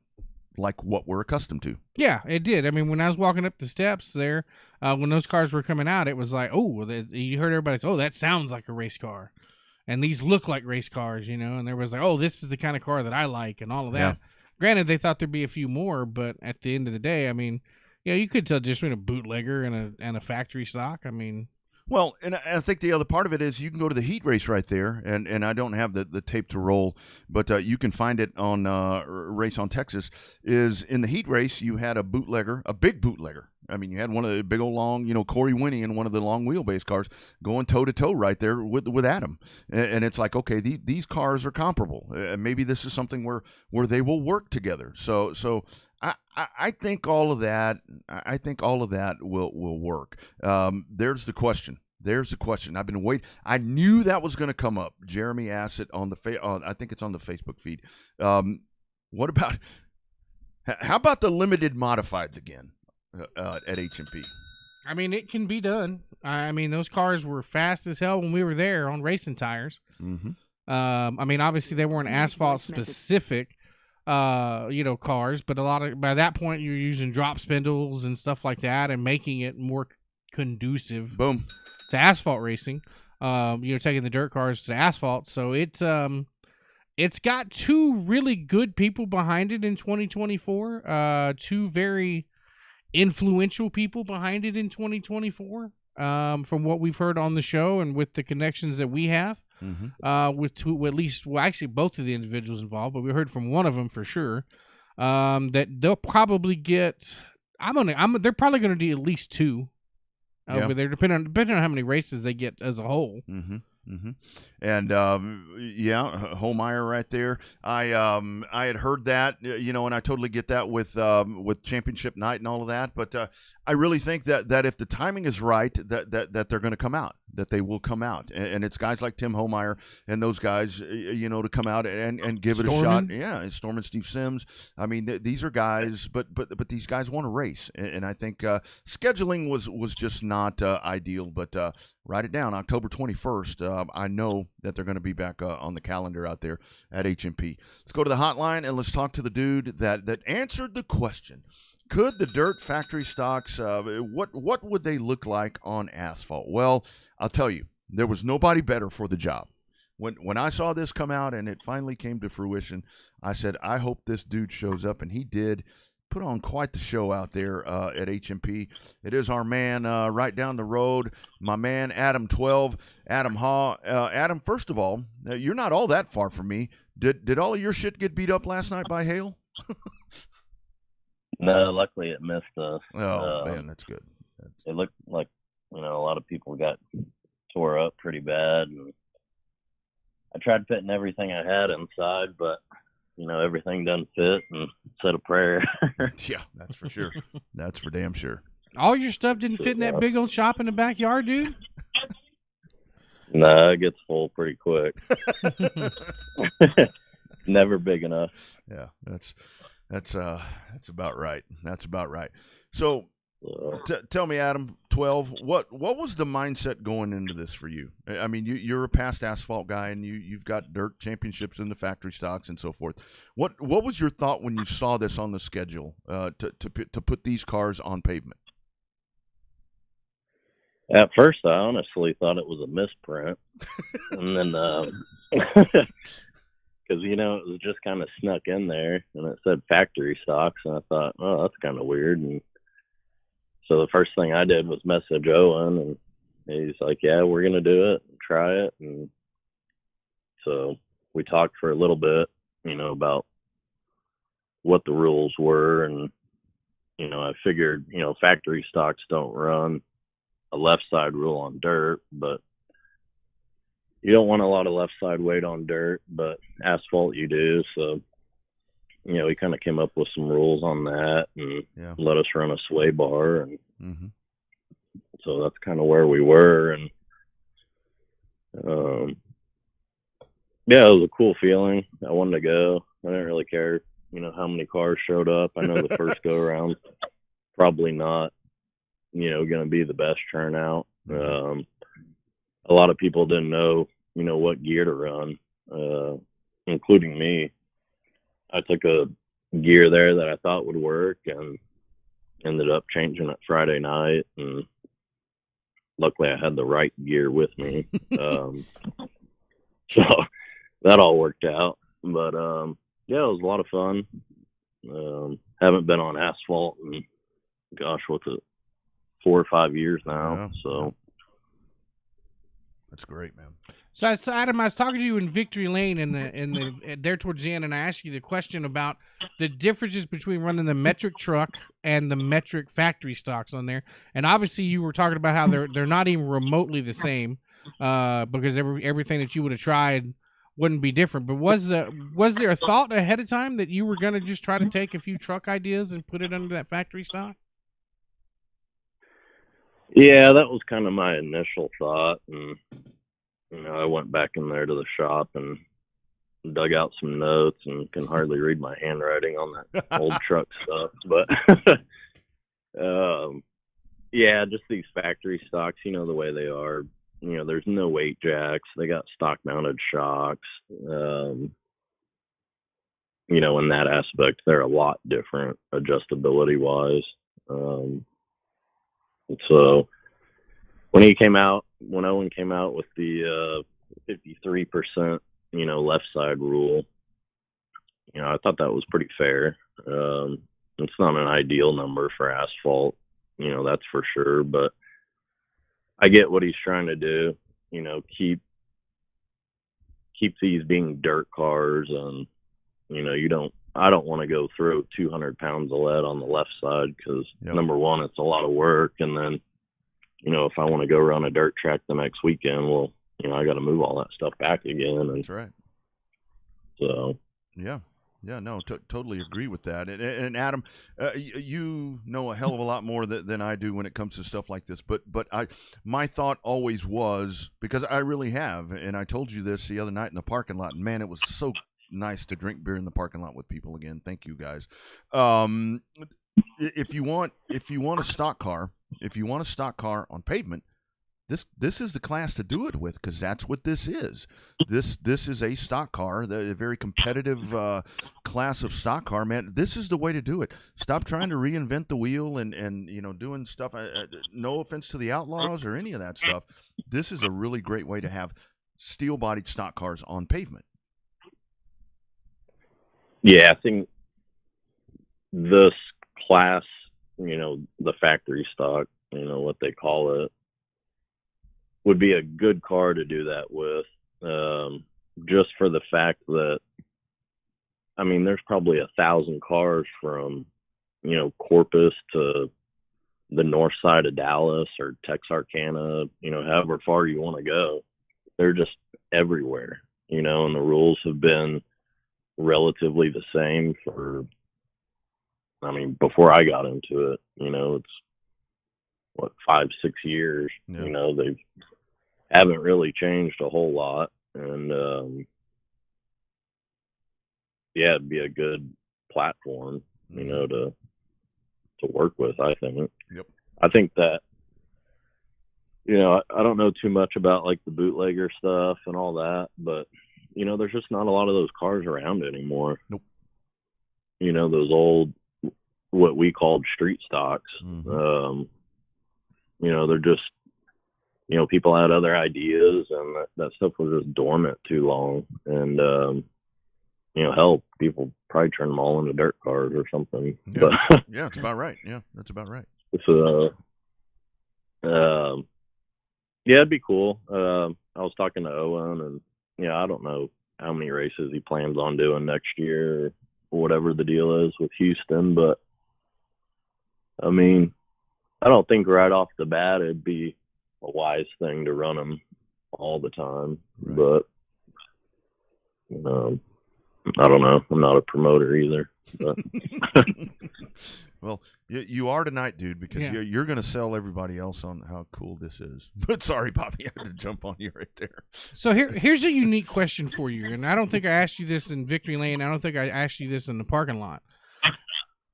C: like what we're accustomed to.
B: Yeah, it did. I mean, when I was walking up the steps there, when those cars were coming out, it was like, oh, you heard everybody say, oh, that sounds like a race car. And these look like race cars, and there was like, oh, this is the kind of car that I like and all of that.
C: Yeah.
B: Granted, they thought there'd be a few more, but at the end of the day, I mean, you could tell just between a bootlegger and a factory stock. I mean...
C: Well, and I think the other part of it is you can go to the heat race right there, and I don't have the tape to roll, but you can find it on Race on Texas. Is in the heat race, you had a big bootlegger. I mean, you had one of the big old long, Corey Winnie in one of the long wheelbase cars going toe-to-toe right there with Adam. And it's like, okay, these cars are comparable. Maybe this is something where they will work together. So I think all of that. I think all of that will work. There's the question. I've been waiting. I knew that was going to come up. Jeremy asked it on I think it's on the Facebook feed. What about? How about the limited modifieds again at H&P?
B: I mean, it can be done. I mean, those cars were fast as hell when we were there on racing tires.
C: Mm-hmm.
B: I mean, obviously they weren't asphalt specific. Cars, but by that point you're using drop spindles and stuff like that and making it more conducive
C: Boom.
B: to asphalt racing. Taking the dirt cars to asphalt. So it's got two really good people behind it in 2024. Two very influential people behind it in 2024. From what we've heard on the show and with the connections that we have.
C: Mm-hmm.
B: With two, at least, actually both of the individuals involved, but we heard from one of them for sure, that they'll probably get. They're probably going to do at least two over there, depending on how many races they get as a whole.
C: Mm-hmm. Mm-hmm. And Holmeyer right there. I had heard that, and I totally get that with championship night and all of that. But I really think that if the timing is right, that they're going to come out, that they will come out, and it's guys like Tim Holmeyer and those guys, to come out and give it a shot. Yeah, and Storm and Steve Sims. I mean, these are guys, but these guys want to race, and I think scheduling was just not ideal. But write it down, October 21st. I know that they're going to be back on the calendar out there at H&P. Let's go to the hotline and let's talk to the dude that answered the question. Could the dirt factory stocks, what would they look like on asphalt? Well, I'll tell you, there was nobody better for the job. When I saw this come out and it finally came to fruition, I said, I hope this dude shows up, and he did. Put on quite the show out there at H&P. It is our man right down the road, my man Adam 12, Adam Haw. Adam, first of all, you're not all that far from me. Did all of your shit get beat up last night by hail?
D: No, luckily it missed us.
C: Oh, man, that's good.
D: It looked like, a lot of people got tore up pretty bad. And I tried fitting everything I had inside, but everything doesn't fit, and said a prayer.
C: Yeah, that's for sure. That's for damn sure.
B: All your stuff didn't fit in that big old shop in the backyard, dude?
D: No, it gets full pretty quick. Never big enough.
C: Yeah, that's about right. That's about right. So tell me, Adam 12, what was the mindset going into this for you? I mean, you're a past asphalt guy, and you've got dirt championships in the factory stocks and so forth. What was your thought when you saw this on the schedule to put these cars on pavement?
D: At first, I honestly thought it was a misprint, and then because it was just kind of snuck in there, and it said factory stocks, and I thought, oh, that's kind of weird. And so the first thing I did was message Owen, and he's like, yeah, we're gonna do it, and try it. And so we talked for a little bit, about what the rules were, and I figured, factory stocks don't run a left side rule on dirt, but you don't want a lot of left side weight on dirt, but asphalt you do. So, we kind of came up with some rules on that and let us run a sway bar. And so that's kind of where we were. And, it was a cool feeling. I wanted to go. I didn't really care, how many cars showed up. I know the first go around, probably not, going to be the best turnout. A lot of people didn't know, what gear to run, including me. I took a gear there that I thought would work and ended up changing it Friday night. And luckily I had the right gear with me. So that all worked out. But, it was a lot of fun. Haven't been on asphalt in, gosh, what's it, 4 or 5 years now.
C: Yeah.
D: So
C: that's great, man.
B: So Adam, I was talking to you in Victory Lane in there towards the end, and I asked you the question about the differences between running the metric truck and the metric factory stocks on there. And obviously, you were talking about how they're not even remotely the same, because everything that you would have tried wouldn't be different. But was there a thought ahead of time that you were going to just try to take a few truck ideas and put it under that factory stock?
D: Yeah, that was kind of my initial thought. And, I went back in there to the shop and dug out some notes and can hardly read my handwriting on that old truck stuff. But, just these factory stocks, the way they are, there's no weight jacks. They got stock mounted shocks. In that aspect, they're a lot different adjustability wise. So when Owen came out with the 53%, left side rule, I thought that was pretty fair. It's not an ideal number for asphalt, that's for sure, but I get what he's trying to do, keep these being dirt cars, and, I don't want to go throw 200 pounds of lead on the left side because, number one, it's a lot of work. And then, if I want to go run a dirt track the next weekend, well, I got to move all that stuff back again. And
C: that's right.
D: So.
C: Yeah, no, totally agree with that. And Adam, you know a hell of a lot more than I do when it comes to stuff like this. But my thought always was, because I really have, and I told you this the other night in the parking lot, and man, it was so nice to drink beer in the parking lot with people again. Thank you guys. If you want a stock car on pavement, this is the class to do it with, because that's what this is. This is a stock car, a very competitive class of stock car, man. This is the way to do it. Stop trying to reinvent the wheel and doing stuff. No offense to the Outlaws or any of that stuff. This is a really great way to have steel-bodied stock cars on pavement.
D: Yeah, I think this class, the factory stock, what they call it, would be a good car to do that with, just for the fact that, there's probably 1,000 cars from, Corpus to the north side of Dallas or Texarkana, however far you want to go. They're just everywhere, and the rules have been relatively the same for, before I got into it, it's 5-6 years.
C: Yeah.
D: They haven't really changed a whole lot, and it'd be a good platform, to work with, I think.
C: Yep.
D: I think that, I don't know too much about like the bootlegger stuff and all that, but there's just not a lot of those cars around anymore.
C: Nope.
D: Those old, what we called street stocks.
C: Mm-hmm.
D: They're just people had other ideas, and that stuff was just dormant too long. And hell, people probably turn them all into dirt cars or something.
C: Yeah,
D: But
C: yeah, it's about right. Yeah, that's about right.
D: so, yeah, it'd be cool. I was talking to Owen, and I don't know how many races he plans on doing next year or whatever the deal is with Houston, but I mean, I don't think right off the bat it'd be a wise thing to run them all the time. Right. But I don't know. I'm not a promoter either. But.
C: Well, you are tonight, dude, because you're going to sell everybody else on how cool this is. But sorry, Bobby, I had to jump on you right there.
B: So here's a unique question for you, and I don't think I asked you this in Victory Lane. I don't think I asked you this in the parking lot.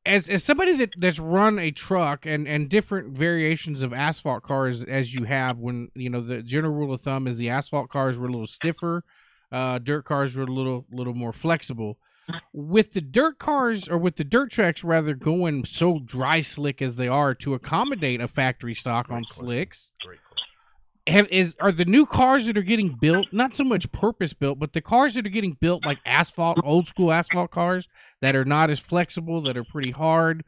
B: As somebody that's run a truck and different variations of asphalt cars as you have, when the general rule of thumb is the asphalt cars were a little stiffer, dirt cars were a little more flexible. With the dirt cars, or with the dirt tracks rather, going so dry slick as they are to accommodate a factory stock on slicks, are the new cars that are getting built not so much purpose built, but the cars that are getting built like old school asphalt cars that are not as flexible, that are pretty hard?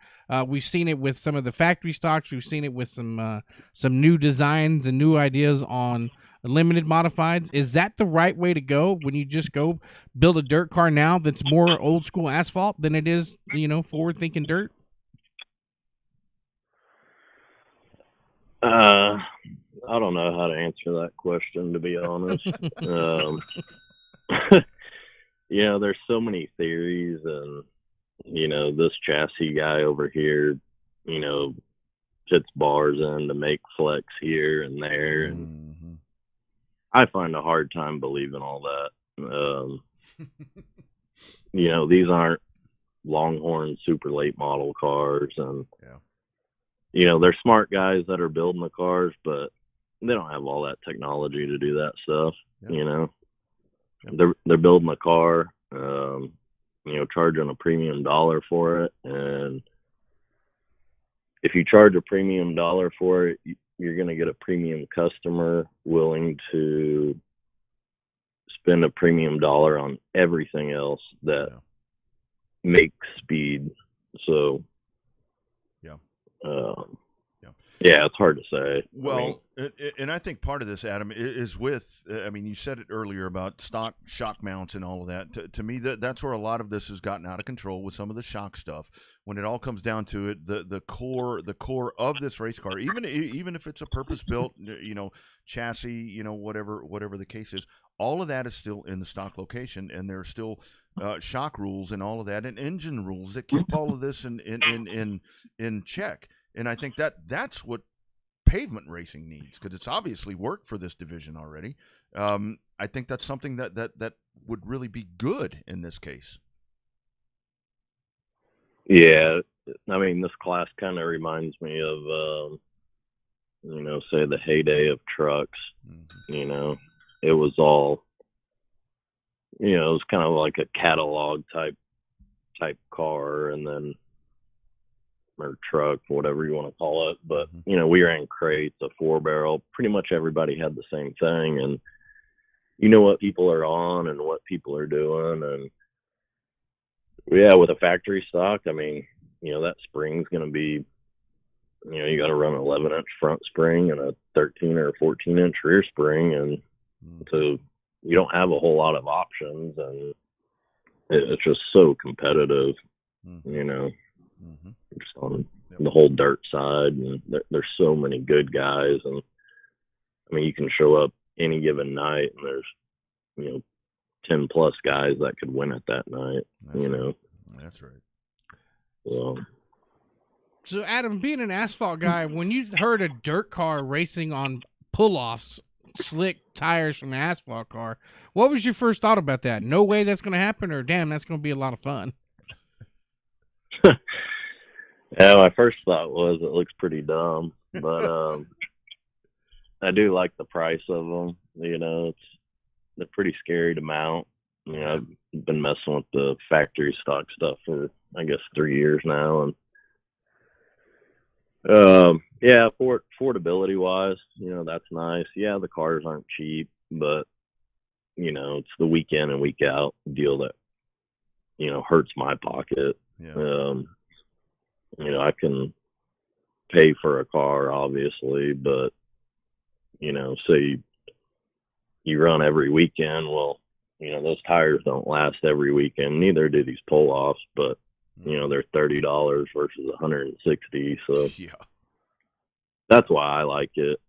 B: We've seen it with some of the factory stocks. We've seen it with some new designs and new ideas on limited modifieds. Is that the right way to go when you just go build a dirt car now that's more old school asphalt than it is, forward thinking dirt?
D: I don't know how to answer that question, to be honest. There's so many theories, and this chassis guy over here, puts bars in to make flex here and there, and I find a hard time believing all that. These aren't Longhorn super late model cars, and they're smart guys that are building the cars, but they don't have all that technology to do that stuff. They're building a car, charging a premium dollar for it, and if you charge a premium dollar for it, you're going to get a premium customer willing to spend a premium dollar on everything else that makes speed. So, it's hard to say.
C: Well, and I think part of this, Adam, is with, you said it earlier about stock shock mounts and all of that. To me, that's where a lot of this has gotten out of control with some of the shock stuff. When it all comes down to it, the core of this race car, even if it's a purpose-built, chassis, whatever the case is, all of that is still in the stock location, and there are still shock rules and all of that, and engine rules that keep all of this in check. And I think that's what pavement racing needs, because it's obviously worked for this division already. I think that's something that would really be good in this case.
D: Yeah, this class kind of reminds me of, say the heyday of trucks. Mm-hmm. It was all, it was kind of like a catalog type car, and then, or truck, whatever you want to call it. But, we ran crates, a 4-barrel. Pretty much everybody had the same thing. And you know what people are on and what people are doing. And, with a factory stock, that spring's going to be, you got to run an 11-inch front spring and a 13 or 14-inch rear spring. And so you don't have a whole lot of options. And it's just so competitive, just on the whole dirt side, and there's so many good guys, and you can show up any given night and there's 10 plus guys that could win it that night.
C: That's right.
B: So Adam, being an asphalt guy, when you heard a dirt car racing on pull-offs, slick tires from an asphalt car, what was your first thought about that? No way that's going to happen, or damn, that's going to be a lot of fun?
D: Yeah, my first thought was it looks pretty dumb, but I do like the price of them. They're pretty scary to mount. I've been messing with the factory stock stuff for, I guess, 3 years now, and Yeah, affordability wise, that's nice. Yeah, the cars aren't cheap, but it's the week in and week out deal that hurts my pocket.
C: Yeah.
D: I can pay for a car, obviously, but say you run every weekend. Well, those tires don't last every weekend. Neither do these pull-offs, but they're $30 versus $160. So
C: Yeah.
D: that's why I like it.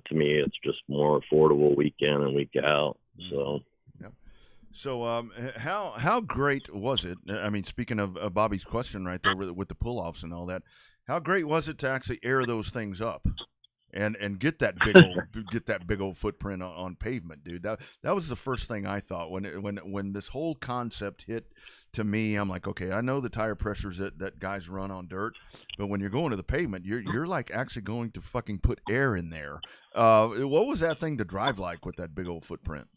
D: To me, it's just more affordable week in and week out. So.
C: So, how great was it? I mean, speaking of Bobby's question right there with the pull-offs and all that, how great was it to actually air those things up and get that big old footprint on pavement, dude? That was the first thing I thought when this whole concept hit to me. I'm like, okay, I know the tire pressures that guys run on dirt, but when you're going to the pavement, you're like actually going to fucking put air in there. What was that thing to drive like with that big old footprint?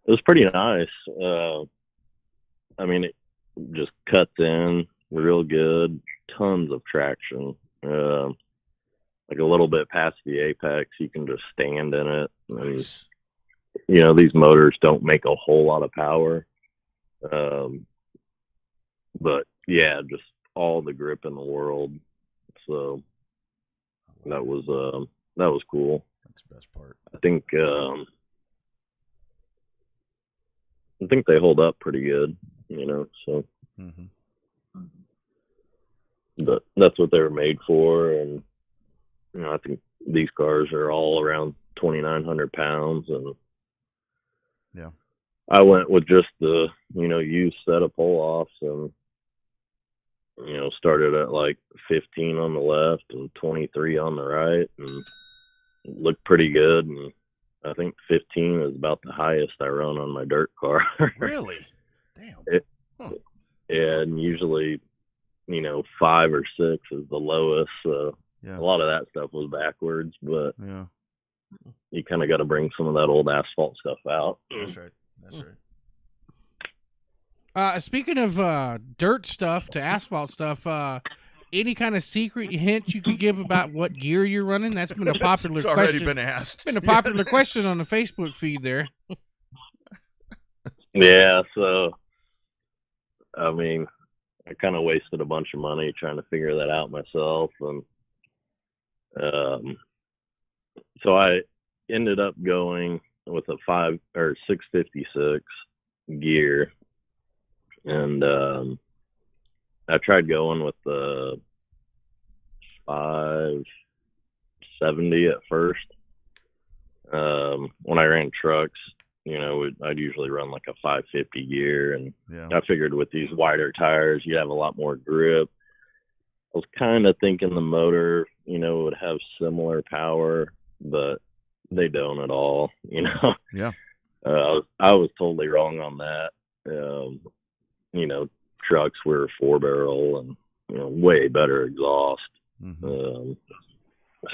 D: It was pretty nice. I mean, it just cuts in real good, tons of traction. Like a little bit past the apex, you can just stand in it.
C: Nice.
D: And, these motors don't make a whole lot of power. But yeah, just all the grip in the world. So that was cool.
C: That's the best part.
D: I think they hold up pretty good, so.
C: Mm-hmm.
D: But that's what they were made for, and I think these cars are all around 2,900 pounds, and
C: yeah,
D: I went with just the used set of pull-offs, and started at like 15 on the left and 23 on the right, and it looked pretty good. And I think 15 is about the highest I run on my dirt car.
C: Really? Damn.
D: And usually, 5 or 6 is the lowest. So
C: yeah.
D: A lot of that stuff was backwards, but
C: yeah,
D: you kind of got to bring some of that old asphalt stuff out.
C: That's right.
B: Speaking of dirt stuff to asphalt stuff, any kind of secret hint you could give about what gear you're running? That's been a popular
C: it's
B: question.
C: already been asked.
B: It's been a popular question on the Facebook feed there.
D: Yeah, so, I mean, I kind of wasted a bunch of money trying to figure that out myself. And so I ended up going with a 656 gear. And I tried going with the 570 at first. When I ran trucks, I'd usually run like a 550 gear, and I figured with these wider tires, you'd have a lot more grip. I was kind of thinking the motor, would have similar power, but they don't at all,
C: Yeah.
D: I was totally wrong on that. Trucks were 4-barrel and, way better exhaust.
C: Mm-hmm.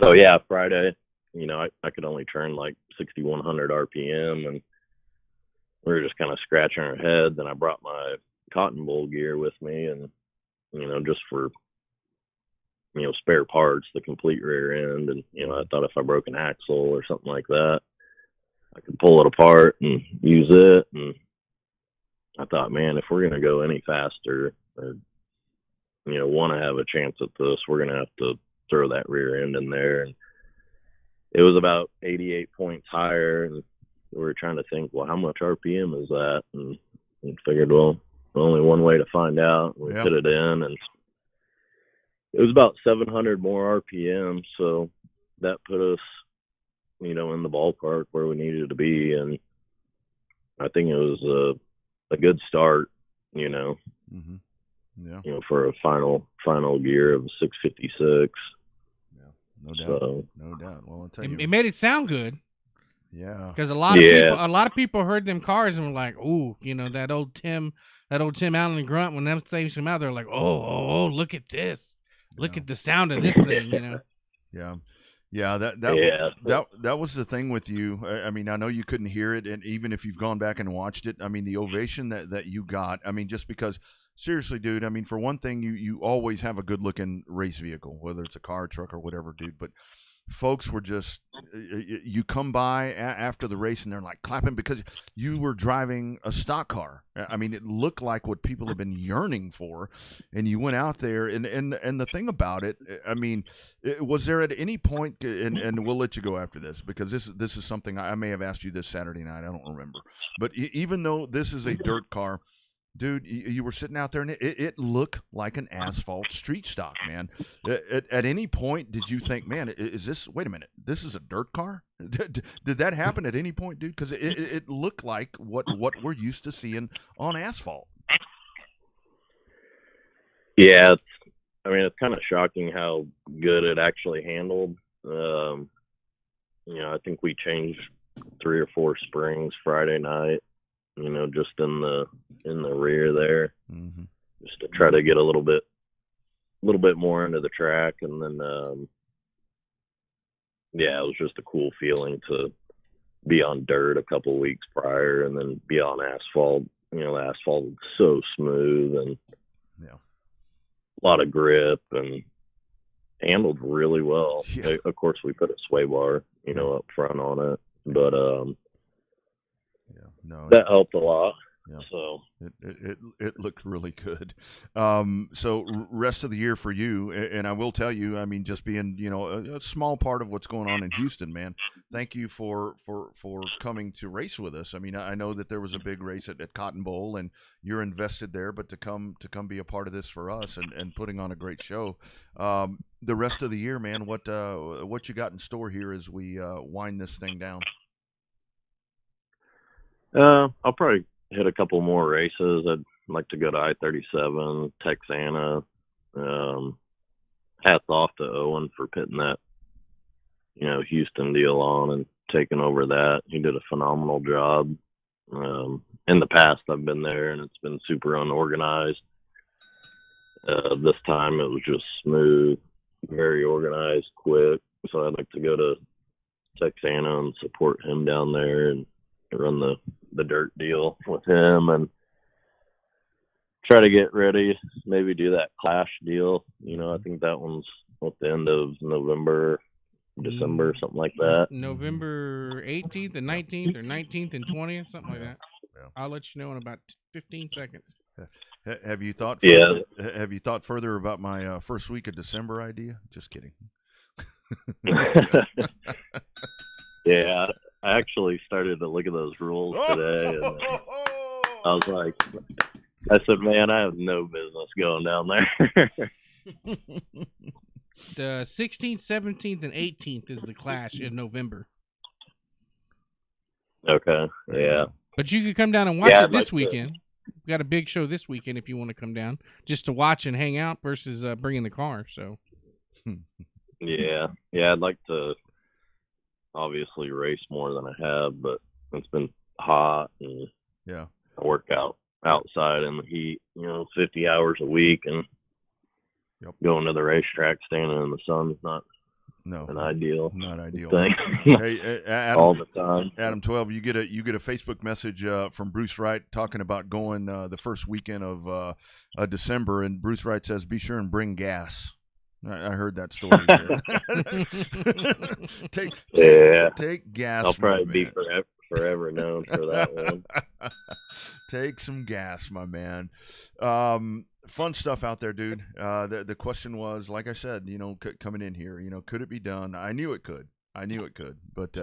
D: So yeah, Friday, I could only turn like 6,100 RPM, and we were just kind of scratching our heads. And I brought my cotton bowl gear with me, and, just for, spare parts, the complete rear end. And, I thought if I broke an axle or something like that, I could pull it apart and use it. And I thought, man, if we're going to go any faster or, want to have a chance at this, we're going to have to throw that rear end in there. And it was about 88 points higher, and we were trying to think, well, how much RPM is that? And figured, well, only one way to find out. We put it in, and it was about 700 more RPM. So that put us, in the ballpark where we needed to be. And I think it was a good start,
C: Mm-hmm. Yeah.
D: For a final gear of 656.
C: Yeah, no doubt.
D: So,
C: no doubt. Well, I'll tell you,
B: it made it sound good.
C: Yeah.
B: Because a lot of people heard them cars and were like, "Ooh, that old Tim Allen grunt." When them things come out, they're like, "Oh, look at this! Look at the sound of this thing!"
C: Yeah. Yeah, that was the thing with you. I mean, I know you couldn't hear it, and even if you've gone back and watched it, I mean, the ovation that you got. I mean, just because seriously, dude. I mean, for one thing, you always have a good looking race vehicle, whether it's a car, truck, or whatever, dude. But folks were just you come by after the race and they're like clapping because you were driving a stock car. I mean, it looked like what people have been yearning for, and you went out there. And the thing about it, I mean, was there at any point, and we'll let you go after this because this is something I may have asked you this Saturday night. I don't remember, but even though this is a dirt car, dude, you were sitting out there, and it looked like an asphalt street stock, man. At any point, did you think, man, is this, wait a minute, this is a dirt car? Did that happen at any point, dude? Because it looked like what we're used to seeing on asphalt.
D: Yeah, it's kind of shocking how good it actually handled. I think we changed 3 or 4 springs Friday night. Just in the rear there, just to try to get a little bit more into the track, and then it was just a cool feeling to be on dirt a couple weeks prior, and then be on asphalt. The asphalt was so smooth and a lot of grip and handled really well.
C: Yeah.
D: Of course, we put a sway bar, up front on it, but that helped a lot.
C: Yeah.
D: So
C: it looked really good. So rest of the year for you, and I will tell you, I mean, just being a small part of what's going on in Houston, man. Thank you for coming to race with us. I mean, I know that there was a big race at Cotton Bowl, and you're invested there, but to come be a part of this for us and putting on a great show. The rest of the year, man, what you got in store here as we wind this thing down?
D: I'll probably hit a couple more races. I'd like to go to I-37, Texana. Hats off to Owen for putting that, Houston deal on and taking over that. He did a phenomenal job. In the past, I've been there, and it's been super unorganized. This time, it was just smooth, very organized, quick. So I'd like to go to Texana and support him down there and run the dirt deal with him and try to get ready, maybe do that Clash deal. I think that one's at the end of November, December, something like that.
B: November 18th and 19th, or 19th and 20th, something like that.
C: Yeah.
B: I'll let you know in about 15 seconds.
C: Have you thought? Have you thought further about my first week of December idea? Just kidding.
D: Yeah, I actually started to look at those rules today, and I was like, I said, man, I have no business going down there.
B: The 16th, 17th, and 18th is the Clash in November.
D: Okay, yeah.
B: But you could come down and watch it this weekend. We've got a big show this weekend if you want to come down, just to watch and hang out versus bringing the car. So,
D: yeah, I'd like to obviously race more than I have, but it's been hot, and I work out outside in the heat, 50 hours a week, and going to the racetrack standing in the sun is not ideal thing.
C: Hey, Adam,
D: all the time.
C: Adam 12, you get a Facebook message from Bruce Wright talking about going the first weekend of December, and Bruce Wright says, "Be sure and bring gas." I heard that story. Take gas.
D: I'll probably be forever known for that one.
C: Take some gas, my man. Fun stuff out there, dude. The question was, like I said, coming in here, could it be done? I knew it could. But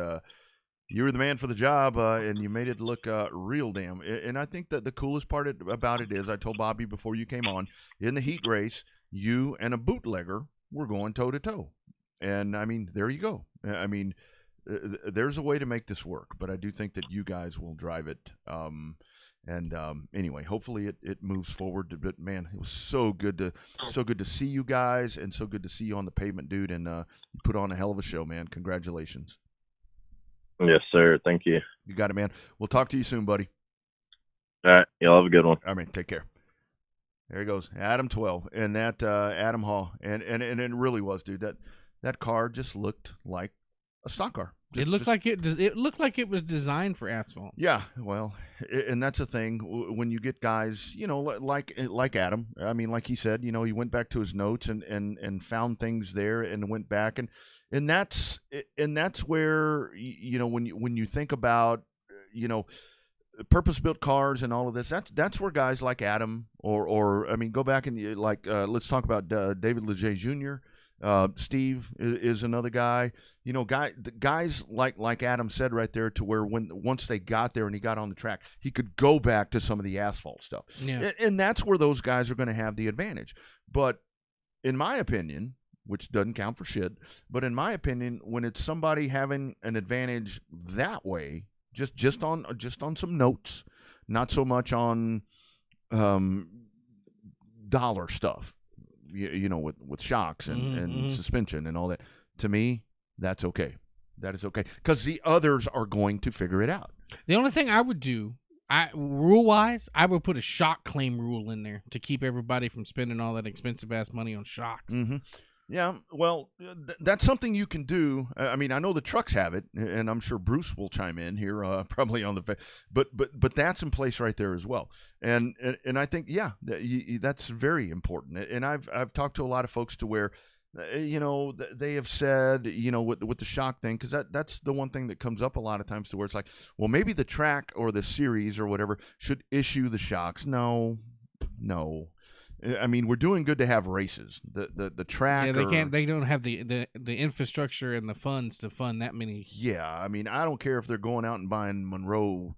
C: you were the man for the job, and you made it look real damn. And I think that the coolest part about it is, I told Bobby before you came on, in the heat race, you and a bootlegger were going toe to toe. And I mean, there you go. I mean, there's a way to make this work, but I do think that you guys will drive it. Anyway, hopefully it moves forward. But man, it was so good to see you guys, and so good to see you on the pavement, dude. And you put on a hell of a show, man. Congratulations.
D: Yes, sir. Thank you.
C: You got it, man. We'll talk to you soon, buddy.
D: All right. Y'all have a good one.
C: All right, take care. There he goes, Adam 12, and that Adam Hall, and it really was, dude. That car just looked like a stock car.
B: It looked like it looked like it was designed for asphalt.
C: Yeah, well, and that's the thing when you get guys, like Adam. I mean, like he said, he went back to his notes and found things there and went back and that's where when you think about purpose-built cars and all of this, that's where guys like Adam or I mean, go back and let's talk about David Leger Jr. Steve is another guy. Guys like Adam said right there, to where once they got there and he got on the track, he could go back to some of the asphalt stuff.
B: Yeah.
C: And that's where those guys are going to have the advantage. But in my opinion, which doesn't count for shit, but in my opinion, when it's somebody having an advantage that way, just on some notes, not so much on dollar stuff, with shocks and suspension and all that. To me, that's okay. That is okay, because the others are going to figure it out.
B: The only thing I would do, rule-wise, I would put a shock claim rule in there to keep everybody from spending all that expensive-ass money on shocks.
C: Mm-hmm. Yeah, well, that's something you can do. I mean, I know the trucks have it, and I'm sure Bruce will chime in here, probably on the. But that's in place right there as well, and I think that's very important. And I've talked to a lot of folks to where, they have said, with the shock thing, because that's the one thing that comes up a lot of times, to where it's like, well, maybe the track or the series or whatever should issue the shocks. No. I mean, we're doing good to have races. The track.
B: Yeah, they don't have the infrastructure and the funds to fund that many.
C: Yeah, I mean, I don't care if they're going out and buying Monroe,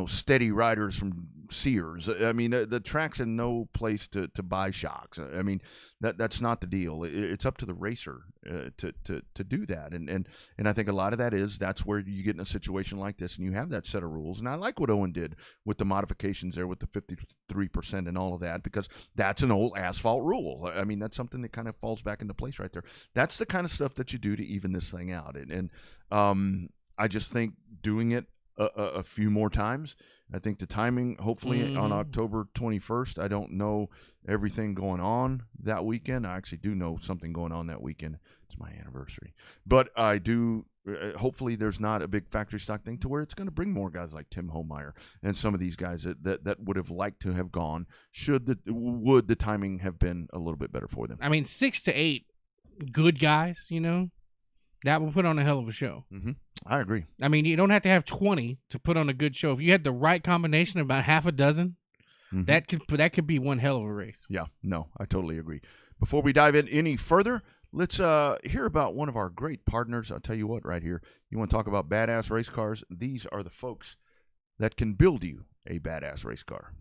C: steady riders from Sears. I mean, the track's in no place to buy shocks. I mean, that's not the deal. It's up to the racer to do that. And I think a lot of that's where you get in a situation like this and you have that set of rules. And I like what Owen did with the modifications there with the 53% and all of that, because that's an old asphalt rule. I mean, that's something that kind of falls back into place right there. That's the kind of stuff that you do to even this thing out. And I just think doing it a few more times. I think the timing, hopefully on October 21st. I don't know everything going on that weekend. I actually do know something going on that weekend. It's my anniversary. But I do, hopefully there's not a big factory stock thing to where it's going to bring more guys like Tim Homeyer and some of these guys that would have liked to have gone, would the timing have been a little bit better for them.
B: I mean, 6 to 8 good guys, that will put on a hell of a show.
C: Mm-hmm. I agree.
B: I mean, you don't have to have 20 to put on a good show. If you had the right combination of about half a dozen, that could be one hell of a race.
C: Yeah, no, I totally agree. Before we dive in any further, let's hear about one of our great partners. I'll tell you what, right here. You want to talk about badass race cars? These are the folks that can build you a badass race car.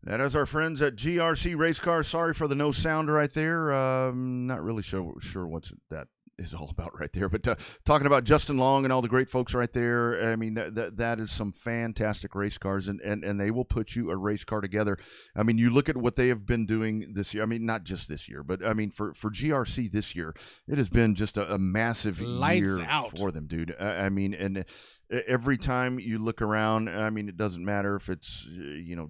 C: That is our friends at GRC Race Cars. Sorry for the no sound right there. Not really sure what that is all about right there. But talking about Justin Long and all the great folks right there, I mean, that is some fantastic race cars, and they will put you a race car together. I mean, you look at what they have been doing this year. I mean, not just this year, but I mean, for GRC this year, it has been just a massive year for them, dude. I mean, and every time you look around, I mean, it doesn't matter if it's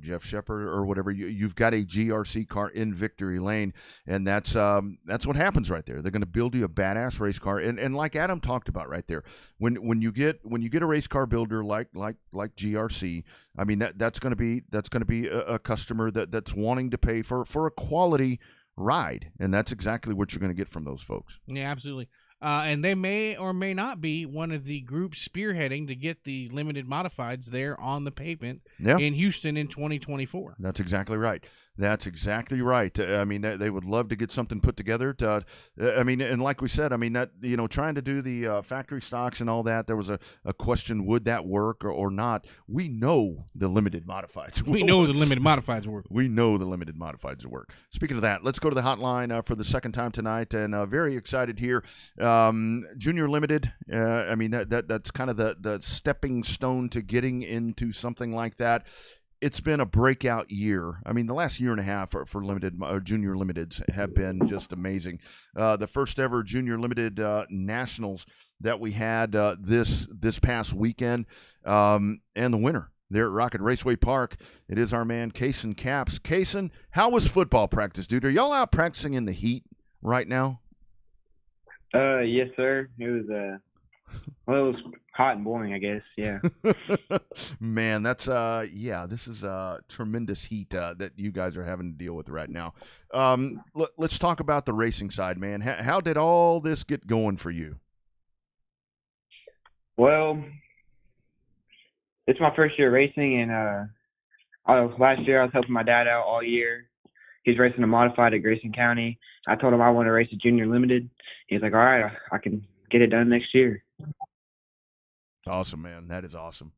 C: Jeff Shepard or whatever. You've got a GRC car in victory lane, and that's what happens right there. They're going to build you a badass race car, and like Adam talked about right there, when you get a race car builder like GRC, I mean that's going to be a customer that's wanting to pay for a quality ride, and that's exactly what you're going to get from those folks.
B: Yeah, absolutely. And they may or may not be one of the groups spearheading to get the limited modifieds there on the pavement in Houston in 2024.
C: That's exactly right. That's exactly right. I mean, they would love to get something put together. I mean, and like we said, I mean, that, you know, trying to do the factory stocks and all that, there was a question, would that work or not? We know the limited modifieds.
B: We know the limited modifieds work.
C: We know the limited modifieds work. Speaking of that, let's go to the hotline for the second time tonight, and very excited here. Junior Limited, I mean, that's kind of the stepping stone to getting into something like that. It's been a breakout year. I mean, the last year and a half for limited junior limiteds have been just amazing. The first ever junior limited nationals that we had this past weekend, and the winner there at Rocket Raceway Park, it is our man Kaysen Caps. Kaysen, how was football practice, dude? Are y'all out practicing in the heat right now?
E: Yes, sir. It was well, it was hot and boring, I guess. Yeah.
C: Man, that's this is tremendous heat that you guys are having to deal with right now. Let's talk about the racing side, man. How did all this get going for you?
E: Well, it's my first year racing, and last year I was helping my dad out all year. He's racing a modified at Grayson County. I told him I want to race a junior limited. He's like, all right, I can get it done next year.
C: Awesome, man. That is awesome.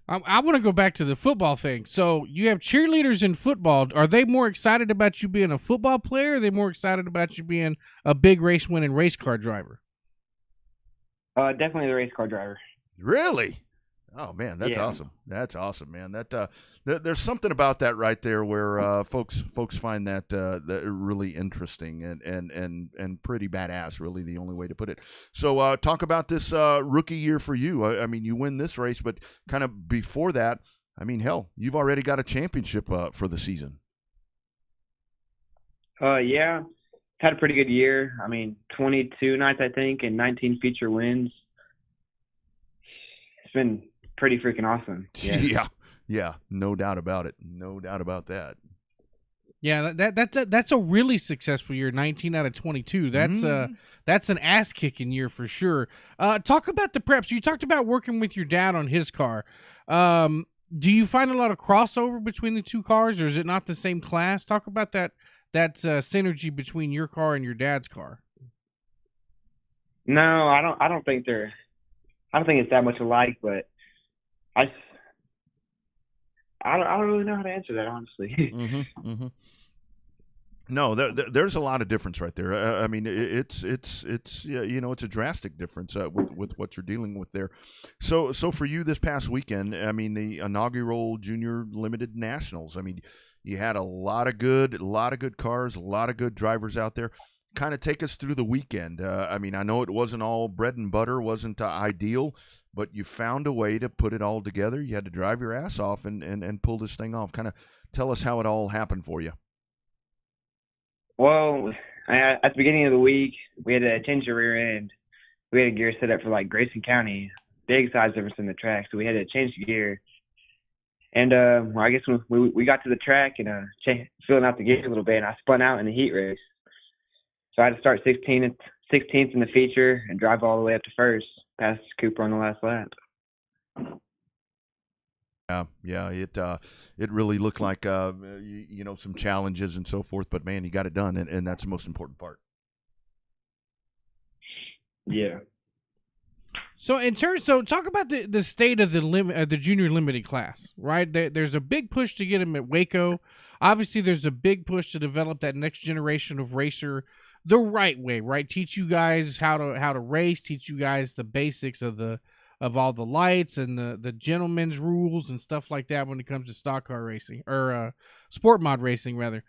B: I want to go back to the football thing. So you have cheerleaders in football. Are they more excited about you being a football player, or are they more excited about you being a big race-winning race car driver?
E: Definitely the race car driver.
C: Really? Oh, man, that's awesome. That's awesome, man. That there's something about that right there where folks find that really interesting and pretty badass, really the only way to put it. So talk about this rookie year for you. I mean, you win this race, but kind of before that, I mean, hell, you've already got a championship for the season.
E: Yeah, had a pretty good year. I mean, 22 nights, I think, and 19 feature wins. It's been pretty freaking awesome.
C: Yeah, no doubt about it. No doubt about that.
B: Yeah, that's a really successful year. 19 out of 22. That's an ass kicking year for sure. Talk about the preps. You talked about working with your dad on his car. Do you find a lot of crossover between the two cars, or is it not the same class? Talk about that synergy between your car and your dad's car.
E: No, I don't think it's that much alike, but I don't really know how to answer that, honestly.
C: No, there's a lot of difference right there. I mean, it's you know, it's a drastic difference with what you're dealing with there. So for you this past weekend, I mean, the inaugural Junior Limited Nationals. I mean, you had a lot of good cars, a lot of good drivers out there. Kind of take us through the weekend. I mean, I know it wasn't all bread and butter, wasn't ideal, but you found a way to put it all together. You had to drive your ass off and pull this thing off. Kind of tell us how it all happened for you.
E: Well, at the beginning of the week, we had to change the rear end. We had a gear set up for like Grayson County, big size difference in the track, so we had to change the gear. And well, I guess when we got to the track and filling out the gear a little bit, and I spun out in the heat race. So I had to start 16th in the feature and drive all the way up to first, past Cooper on the last lap.
C: Yeah, it really looked like you know, some challenges and so forth, but man, you got it done, and that's the most important part.
E: Yeah.
B: So talk about the state of the junior limited class, right? There's a big push to get them at Waco. Obviously, there's a big push to develop that next generation of racer the right way, right? Teach you guys how to race, teach you guys the basics of all the lights and the gentleman's rules and stuff like that when it comes to stock car racing or sport mod racing rather.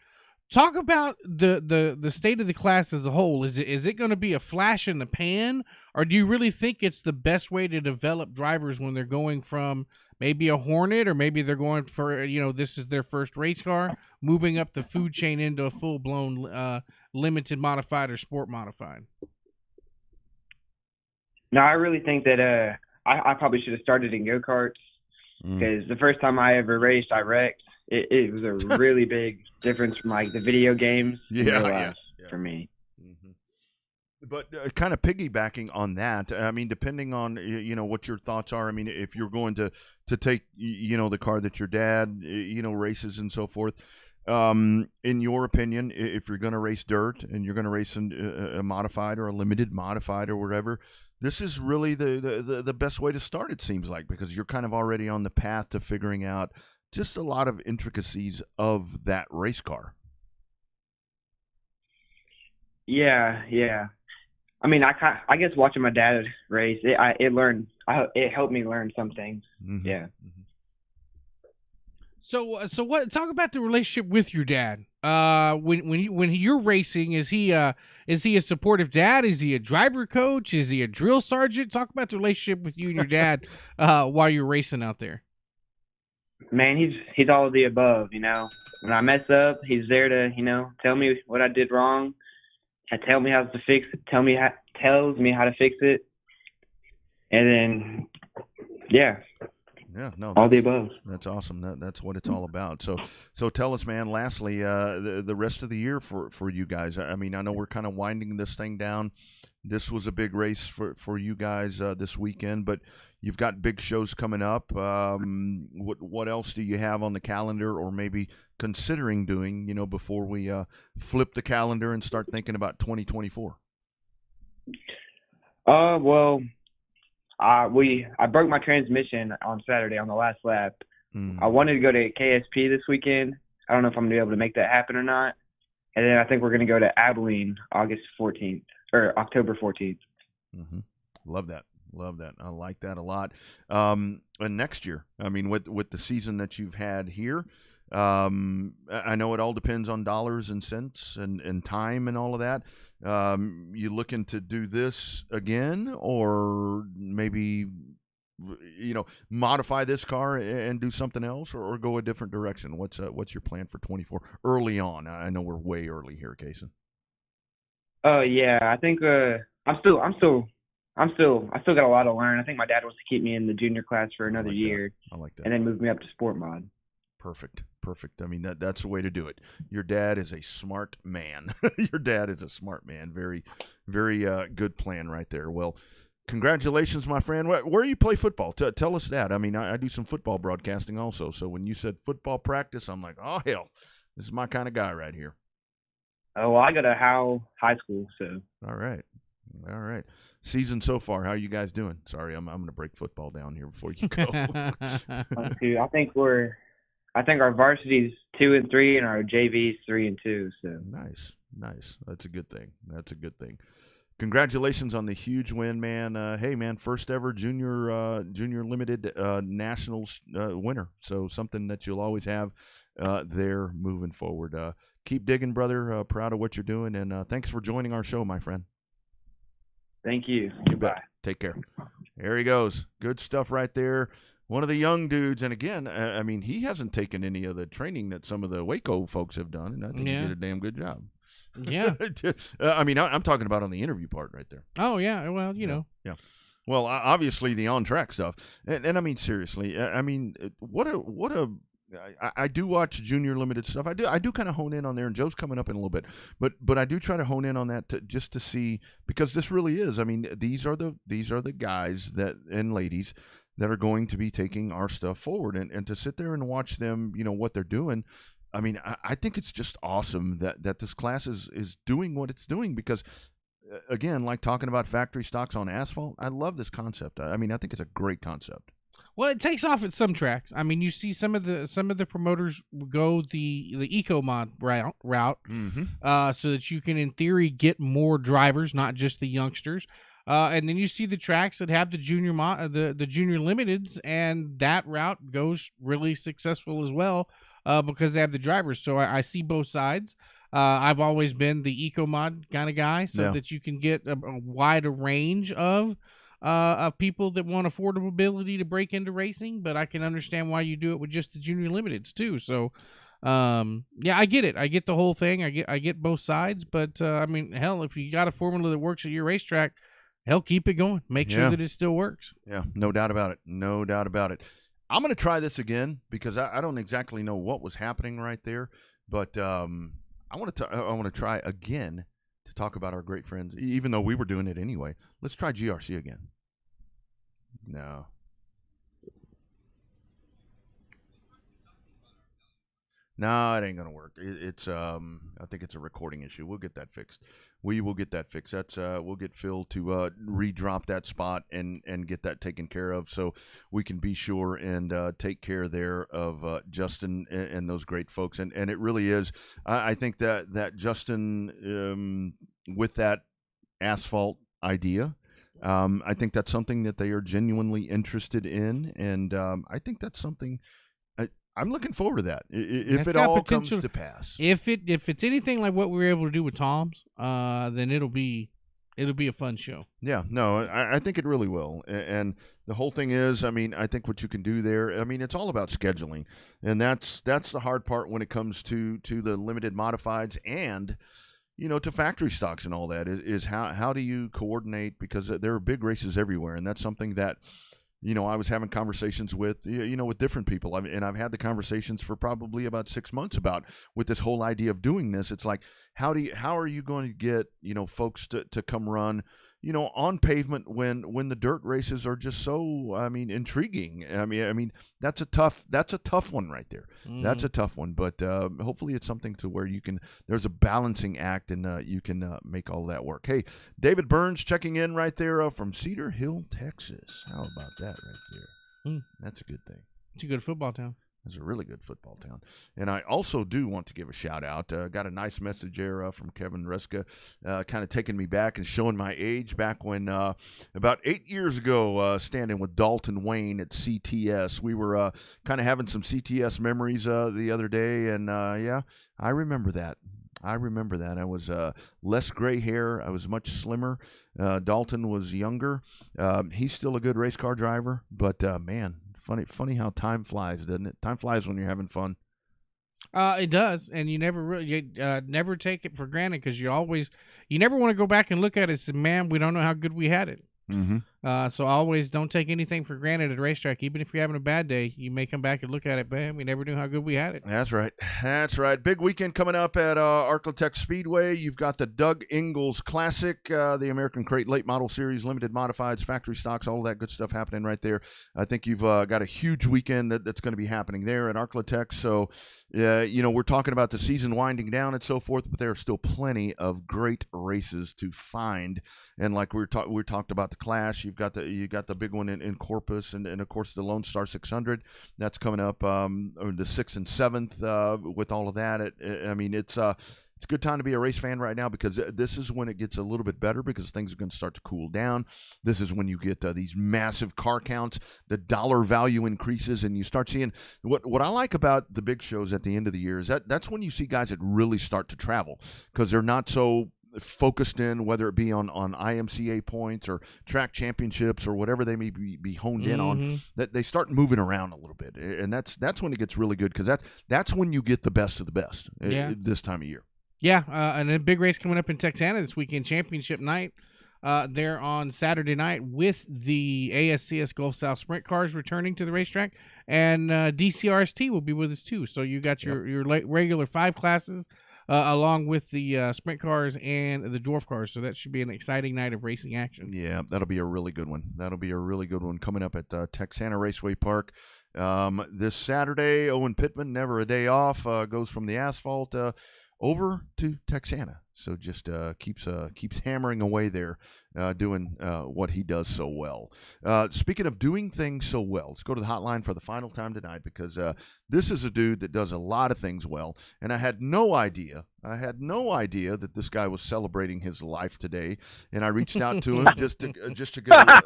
B: Talk about the state of the class as a whole. Is it going to be a flash in the pan, or do you really think it's the best way to develop drivers when they're going from maybe a Hornet, or maybe they're going for, you know, this is their first race car, moving up the food chain into a full-blown limited modified or sport modified?
E: No, I really think that I probably should have started in go-karts, because the first time I ever raced, I wrecked. It was a really big difference from like the video games.
C: Yeah.
E: For me.
C: But kind of piggybacking on that, I mean, depending on what your thoughts are. I mean, if you're going to take the car that your dad races and so forth, in your opinion, if you're going to race dirt and you're going to race a modified or a limited modified or whatever, this is really the best way to start. It seems like, because you're kind of already on the path to figuring out just a lot of intricacies of that race car.
E: Yeah. I mean, I guess watching my dad race, it helped me learn some things.
C: Mm-hmm.
E: Yeah.
C: Mm-hmm.
B: So what? Talk about the relationship with your dad. When you're racing, is he a supportive dad? Is he a driver coach? Is he a drill sergeant? Talk about the relationship with you and your dad while you're racing out there.
E: Man, he's all of the above. When I mess up, he's there to tell me what I did wrong. Tell me how to fix it. Tells me how to fix it, and then
C: no,
E: all the above.
C: That's awesome. That's what it's all about. So tell us, man. Lastly, the rest of the year for you guys. I mean, I know we're kind of winding this thing down. This was a big race for you guys this weekend, but you've got big shows coming up. What else do you have on the calendar, or maybe considering doing, before we flip the calendar and start thinking about 2024?
E: Well, I broke my transmission on Saturday on the last lap. I wanted to go to KSP this weekend. I don't know if I'm going to be able to make that happen or not. And then I think we're going to go to Abilene October 14th.
C: Mm-hmm. Love that. I like that a lot. And next year, I mean, with the season that you've had here, I know it all depends on dollars and cents and time and all of that. You looking to do this again, or maybe modify this car and do something else, or go a different direction? What's your plan for 24 early on? I know we're way early here, Kaysen.
E: Yeah, I think I still got a lot to learn. I think my dad wants to keep me in the junior class for another year.
C: I like that.
E: And then move me up to sport mod.
C: Perfect. I mean, that's the way to do it. Your dad is a smart man. Very, very good plan right there. Well, congratulations, my friend. Where you play football? Tell us that. I mean, I do some football broadcasting also. So when you said football practice, I'm like, oh, hell, this is my kind of guy right here.
E: Oh, well, I go to Howell High School, so. All
C: right. Season so far, how are you guys doing? Sorry, I'm going to break football down here before you go.
E: I think our varsity's 2-3 and our JV's 3-2. So
C: nice. That's a good thing. Congratulations on the huge win, man. Hey, man, first ever junior limited nationals winner. So something that you'll always have there moving forward. Keep digging, brother. Proud of what you're doing, and thanks for joining our show, my friend.
E: Thank you.
C: Goodbye. Take care. There he goes. Good stuff right there. One of the young dudes, and again, I mean, he hasn't taken any of the training that some of the Waco folks have done, and I think he did a damn good job.
B: Yeah.
C: I mean, I'm talking about on the interview part right there.
B: Oh, yeah. Well, know.
C: Yeah. Well, obviously the on-track stuff. And I mean, seriously, I mean, I do watch junior limited stuff. I do kind of hone in on there, and Joe's coming up in a little bit. But I do try to hone in on that just to see, because this really is. I mean, these are the guys and ladies that are going to be taking our stuff forward, and to sit there and watch them, what they're doing. I mean, I think it's just awesome that this class is doing what it's doing, because again, like talking about factory stocks on asphalt, I love this concept. I mean, I think it's a great concept.
B: Well, it takes off at some tracks. I mean, you see some of the promoters go the eco mod route, so that you can, in theory, get more drivers, not just the youngsters. And then you see the tracks that have the junior the junior limiteds, and that route goes really successful as well, because they have the drivers. So I see both sides. I've always been the eco mod kind of guy, so that you can get a wider range of people that want affordability to break into racing. But I can understand why you do it with just the junior limiteds too. So yeah, I get it. I get the whole thing. I get both sides. But I mean, hell, if you got a formula that works at your racetrack, hell, keep it going. Make sure that it still works. Yeah, no doubt about it. I'm going to try this again, because I don't exactly know what was happening right there, but I want to try again
C: to talk about our great friends, even though we were doing it anyway. Let's try GRC again. No. No, it ain't gonna work. It's I think it's a recording issue. We'll get that fixed. We will get that fixed. That's we'll get Phil to redrop that spot and get that taken care of, so we can be sure and take care there of Justin and those great folks. And it really is. I think that Justin with that asphalt idea. I think that's something that they are genuinely interested in, and I think that's something. I'm looking forward to that if it all comes to pass.
B: If it's anything like what we were able to do with Tom's, then it'll be a fun show.
C: Yeah, no, I think it really will. And the whole thing is, I mean, I think what you can do there, I mean, it's all about scheduling, and that's the hard part when it comes to the limited modifieds and to factory stocks and all that is how do you coordinate, because there are big races everywhere, and that's something that. I was having conversations with, with different people. And I've had the conversations for probably about 6 months with this whole idea of doing this. It's like, how are you going to get, folks to come run, on pavement when the dirt races are just so, intriguing. I mean, that's a tough one right there. Mm-hmm. That's a tough one, but hopefully it's something to where there's a balancing act and you can make all that work. Hey, David Burns checking in right there from Cedar Hill, Texas. How about that right there? That's a good thing.
B: It's a good football town.
C: It's a really good football town. And I also do want to give a shout out. Got a nice message there from Kevin Reska, kind of taking me back and showing my age back when about 8 years ago, standing with Dalton Wayne at CTS. We were kind of having some CTS memories the other day. And yeah, I remember that. I was less gray hair. I was much slimmer. Dalton was younger. He's still a good race car driver, but man, funny how time flies, doesn't it? Time flies when you're having fun.
B: It does, and you never take it for granted, because you never want to go back and look at it and say, man, we don't know how good we had it. Mm-hmm. So always don't take anything for granted at a racetrack. Even if you're having a bad day, you may come back and look at it, man, we never knew how good we had it.
C: That's right. Big weekend coming up at Arklatex Speedway. You've got the Doug Ingalls Classic, the American Crate Late Model Series, limited modifieds, factory stocks, all of that good stuff happening right there. I think you've got a huge weekend that's going to be happening there at Arklatex. So, we're talking about the season winding down and so forth, but there are still plenty of great races to find. And like we talked about the Clash, you got the big one in Corpus, and of course the Lone Star 600 that's coming up, or the 6th and 7th with all of that. It's a good time to be a race fan right now, because this is when it gets a little bit better, because things are going to start to cool down. This is when you get these massive car counts, the dollar value increases, and you start seeing what I like about the big shows at the end of the year is that's when you see guys that really start to travel, because they're not so focused in, whether it be on IMCA points or track championships or whatever they may be honed in on, that they start moving around a little bit, and that's when it gets really good, because that's when you get the best of the best this time of year. Yeah,
B: and a big race coming up in Texana this weekend, championship night. There on Saturday night with the ASCS Gulf South Sprint cars returning to the racetrack, and DCRST will be with us too. So you got your regular 5 classes, along with the sprint cars and the dwarf cars. So that should be an exciting night of racing action.
C: Yeah, that'll be a really good one. Coming up at Texana Raceway Park this Saturday. Owen Pittman, never a day off, goes from the asphalt over to Texana. So just keeps hammering away there, doing what he does so well. Speaking of doing things so well, let's go to the hotline for the final time tonight, because this is a dude that does a lot of things well, and I had no idea that this guy was celebrating his life today, and I reached out to him just to get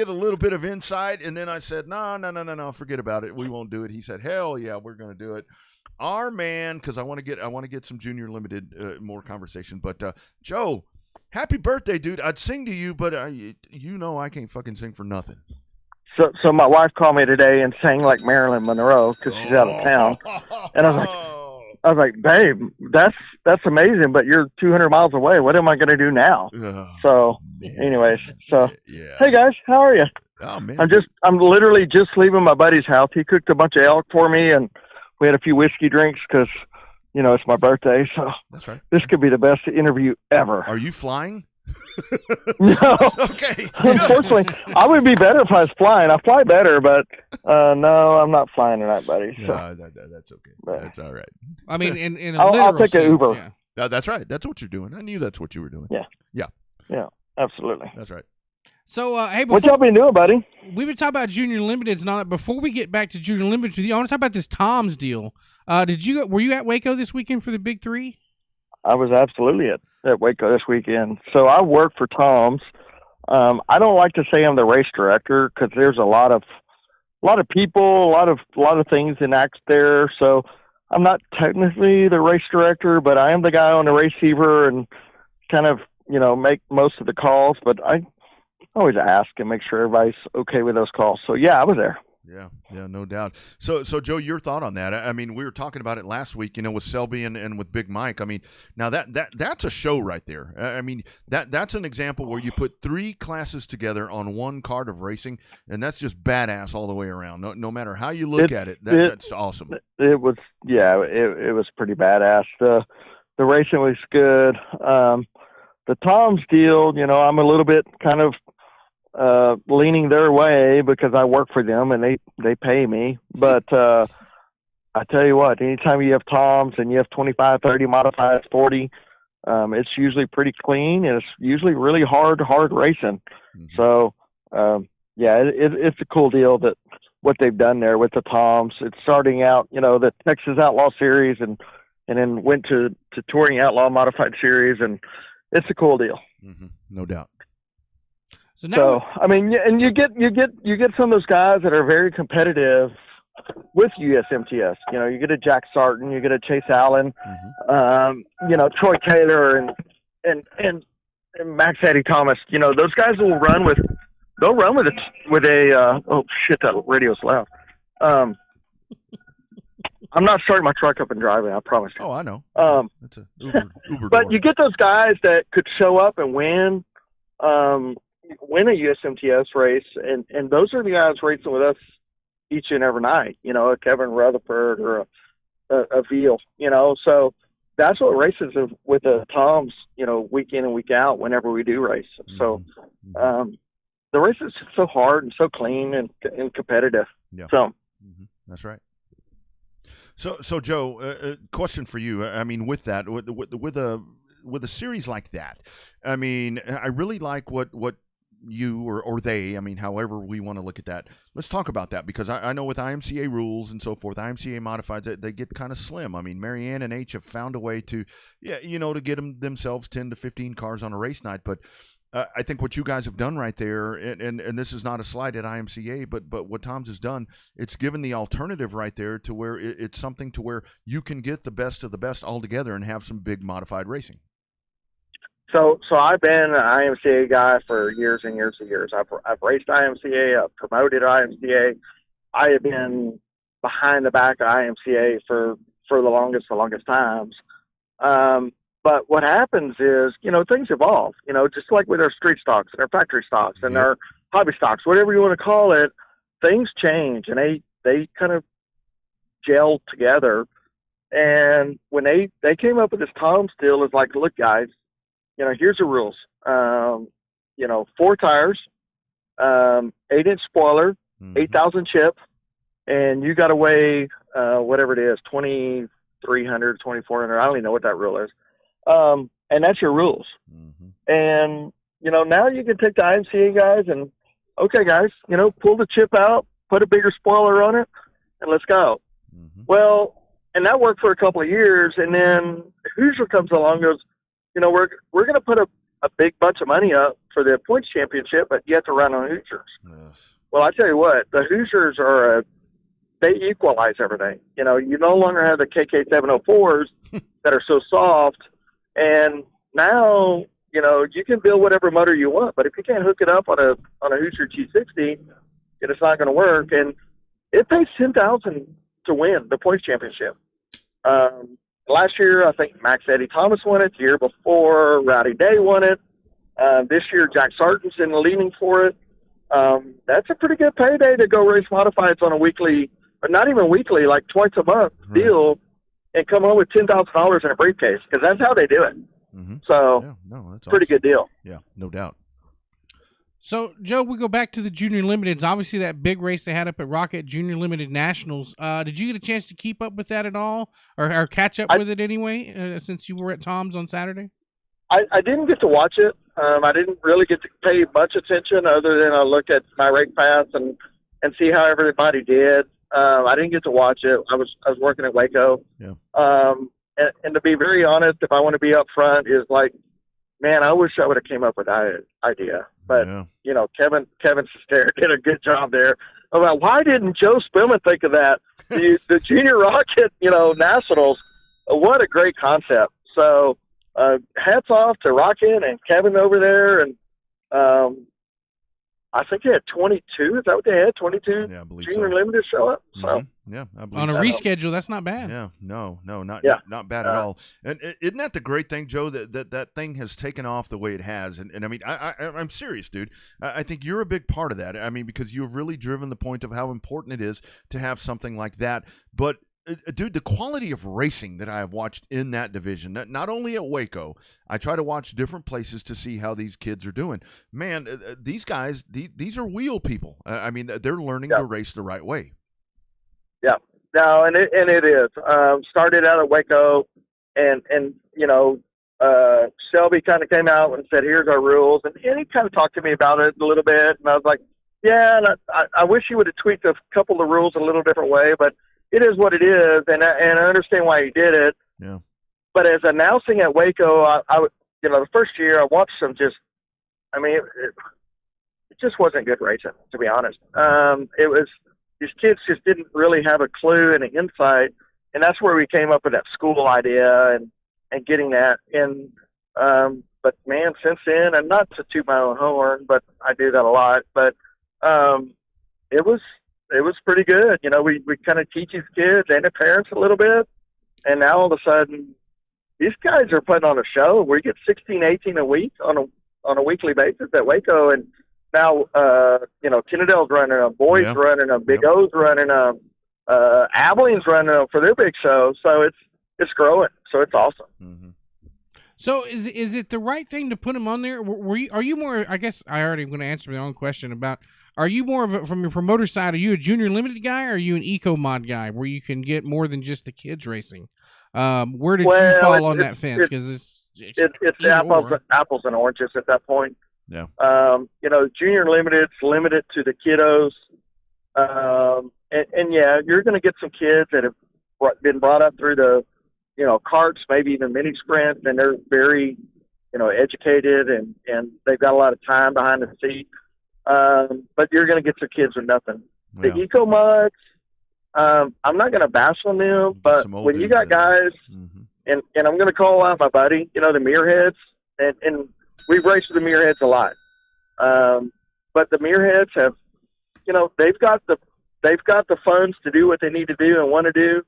C: a little bit of insight, and then I said, no, forget about it, we won't do it. He said, hell yeah, we're going to do it. Our man, because I want to get some Junior Limited more conversation. But Joe, happy birthday, dude! I'd sing to you, but I can't fucking sing for nothing.
F: So my wife called me today and sang like Marilyn Monroe because she's out of town, and I was like, babe, that's amazing, but you're 200 miles away. What am I going to do now? Anyways, hey guys, how are you?
C: Oh man,
F: I'm literally just leaving my buddy's house. He cooked a bunch of elk for me, and we had a few whiskey drinks because, it's my birthday, so
C: That's right.
F: this could be the best interview ever.
C: Are you flying?
F: No.
C: Okay.
F: Unfortunately, I would be better if I was flying. I fly better, but no, I'm not flying tonight, buddy. So.
C: No, that's okay. That's all right.
B: I mean, in a
F: I'll
B: literal
F: take
B: sense,
F: an Uber.
B: yeah.
C: That's right. That's what you're doing. I knew that's what you were doing.
F: Yeah, absolutely.
C: That's right.
B: So, hey,
F: What
B: before
F: y'all been doing, buddy?
B: we've been talking about Junior Limiteds and all that. Before we get back to Junior Limiteds with you, I want to talk about this Tom's deal. Were you at Waco this weekend for the Big Three?
F: I was absolutely at Waco this weekend. So I work for Tom's. I don't like to say I'm the race director because there's a lot of people, a lot of things enact there. So I'm not technically the race director, but I am the guy on the receiver and kind of make most of the calls. But I always ask and make sure everybody's okay with those calls. So yeah, I was there.
C: Yeah, no doubt. So Joe, your thought on that? I mean, we were talking about it last week, with Selby and with Big Mike. I mean, now that's a show right there. I mean, that's an example where you put three classes together on one card of racing, and that's just badass all the way around. No matter how you look at it, that's awesome.
F: It was, it was pretty badass. The racing was good. The Tom's deal, I'm a little bit kind of leaning their way because I work for them and they pay me. But I tell you what, anytime you have Toms and you have 25, 30 modifieds, 40, it's usually pretty clean and it's usually really hard racing. Mm-hmm. So, it's a cool deal that what they've done there with the Toms. It's starting out, the Texas Outlaw Series and then went to Touring Outlaw Modified Series, and it's a cool deal.
C: Mm-hmm. No doubt.
B: So
F: I mean, and you get some of those guys that are very competitive with USMTS. You get a Jack Sarton, you get a Chase Allen, Troy Taylor, and Max Eddie Thomas. Those guys will run with. They'll run with a. Oh shit! That radio's loud. I'm not starting my truck up and driving. I promise you.
C: Oh, I know. That's a Uber
F: but
C: door.
F: you get those guys that could show up and win a USMTS race, and those are the guys racing with us each and every night, a Kevin Rutherford or a Veal, so that's what races with the Toms, week in and week out whenever we do race. So the race is just so hard and so clean and competitive.
C: Yeah.
F: So
C: that's right. So Joe, question for you. I mean, with that, with a series like that, I mean, I really like what you or they, I mean, however we want to look at that. Let's talk about that because I know with IMCA rules and so forth, IMCA modifieds, they get kind of slim. I mean, Marianne and H have found a way to, to get themselves 10 to 15 cars on a race night. But I think what you guys have done right there, and this is not a slight at IMCA, but what Tom's has done, it's given the alternative right there to where it's something to where you can get the best of the best all together and have some big modified racing.
F: So I've been an IMCA guy for years and years and years. I've raced IMCA, I've promoted IMCA. I have been behind the back of IMCA for the longest times. But what happens is, things evolve, just like with our street stocks and our factory stocks and our hobby stocks, whatever you want to call it, things change and they kind of gel together. And when they came up with this Tom's deal, it's like, look, guys, here's the rules. 4 tires, 8-inch spoiler, 8,000 chip, and you got to weigh whatever it is, 2,300, 2,400. I don't even know what that rule is. And that's your rules. Mm-hmm. And, now you can take the IMCA guys and, okay, guys, pull the chip out, put a bigger spoiler on it, and let's go. Mm-hmm. Well, and that worked for a couple of years, and then Hoosier comes along and goes, we're going to put a big bunch of money up for the points championship, but you have to run on Hoosiers. Yes. Well, I tell you what, the Hoosiers they equalize everything. You no longer have the KK704s that are so soft, and now, you can build whatever motor you want, but if you can't hook it up on a Hoosier G60, it's not going to work. And it pays $10,000 to win the points championship. Last year, I think Max Eddie Thomas won it. The year before, Rowdy Day won it. This year, Jack Sarton's in the leaning for it. That's a pretty good payday to go race modifieds on a weekly, or not even weekly, like twice a month deal. and come home with $10,000 in a briefcase, because that's how they do it.
C: Mm-hmm.
F: So,
C: yeah, no, that's
F: pretty
C: awesome.
F: good deal.
C: Yeah, no doubt.
B: So, Joe, we go back to the Junior Limiteds. Obviously, that big race they had up at Rocket Junior Limited Nationals. Did you get a chance to keep up with that at all, or catch up with it anyway, since you were at Tom's on Saturday?
F: I didn't get to watch it. I didn't really get to pay much attention, other than I look at my rate pass and see how everybody did. I didn't get to watch it. I was working at Waco.
C: Yeah.
F: And to be very honest, if I want to be up front, is like, man, I wish I would have came up with that idea. But, you know, Kevin Sestero did a good job there. About why didn't Joe Spillman think of that? The Junior Rocket, you know, Nationals, what a great concept. So hats off to Rocket and Kevin over there. And I think they had 22. Is that what they had? 22 Junior Limited show up? So.
C: Mm-hmm. Yeah, I believe
B: on a reschedule, that's not bad.
C: Yeah, no, not bad at all. And isn't that the great thing, Joe, that thing has taken off the way it has? And I mean, I'm serious, dude. I think you're a big part of that. I mean, because you've really driven the point of how important it is to have something like that. But dude, the quality of racing that I have watched in that division, not only at Waco, I try to watch different places to see how these kids are doing. Man, these guys, these are wheel people. I mean, they're learning to race the right way.
F: Yeah, no, and it is. Started out at Waco, and you know, Shelby kind of came out and said, "Here's our rules," and he kind of talked to me about it a little bit, and I was like, "Yeah," and I wish he would have tweaked a couple of rules a little different way, but it is what it is, and I understand why he did it.
C: Yeah.
F: But as announcing at Waco, I you know, the first year I watched them just, I mean, it just wasn't good racing, to be honest. It was. These kids just didn't really have a clue and an insight, and that's where we came up with that school idea and getting that. And but man, since then, and not to toot my own horn, but I do that a lot. But it was pretty good. You know, we kind of teach these kids and their parents a little bit, and now all of a sudden, these guys are putting on a show. We get 16, 18 a week on a weekly basis at Waco, and now, you know, Kennedale's running them, Boyd's running them, Big O's running them, Abilene's running them for their big show. So it's growing. So it's awesome.
C: Mm-hmm.
B: So is it the right thing to put them on there? Are you more? I guess I already going to answer my own question about. Are you more of a, from your promoter side? Are you a Junior Limited guy, or are you an Eco Mod guy, where you can get more than just the kids racing? Where did you fall on that fence? Because it's
F: apples and oranges at that point.
C: Yeah.
F: You know, Junior Limited's limited to the kiddos. And yeah, you're going to get some kids that have been brought up through the, you know, karts, maybe even mini sprint, and they're very, you know, educated and they've got a lot of time behind the seat. But you're going to get some kids with nothing. Yeah. The Eco Mods, I'm not going to bash on them, but when you got guys, and I'm going to call out my buddy, you know, the Muirheads, and we've raced with the Muirheads a lot. But the Muirheads have, you know, they've got the funds to do what they need to do and want to do.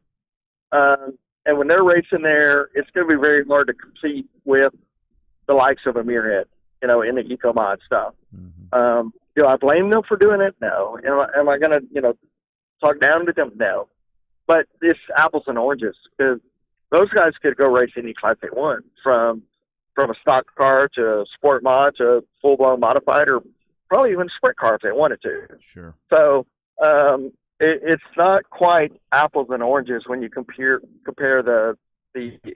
F: And when they're racing there, it's going to be very hard to compete with the likes of a Muirhead, you know, in the Eco Mod stuff. Do I blame them for doing it? No. Am I going to, you know, talk down to them? No. But it's apples and oranges, because those guys could go race any class they want, from a stock car to a sport mod to a full-blown modified, or probably even sprint car if they wanted to.
C: Sure.
F: So it's not quite apples and oranges when you compare the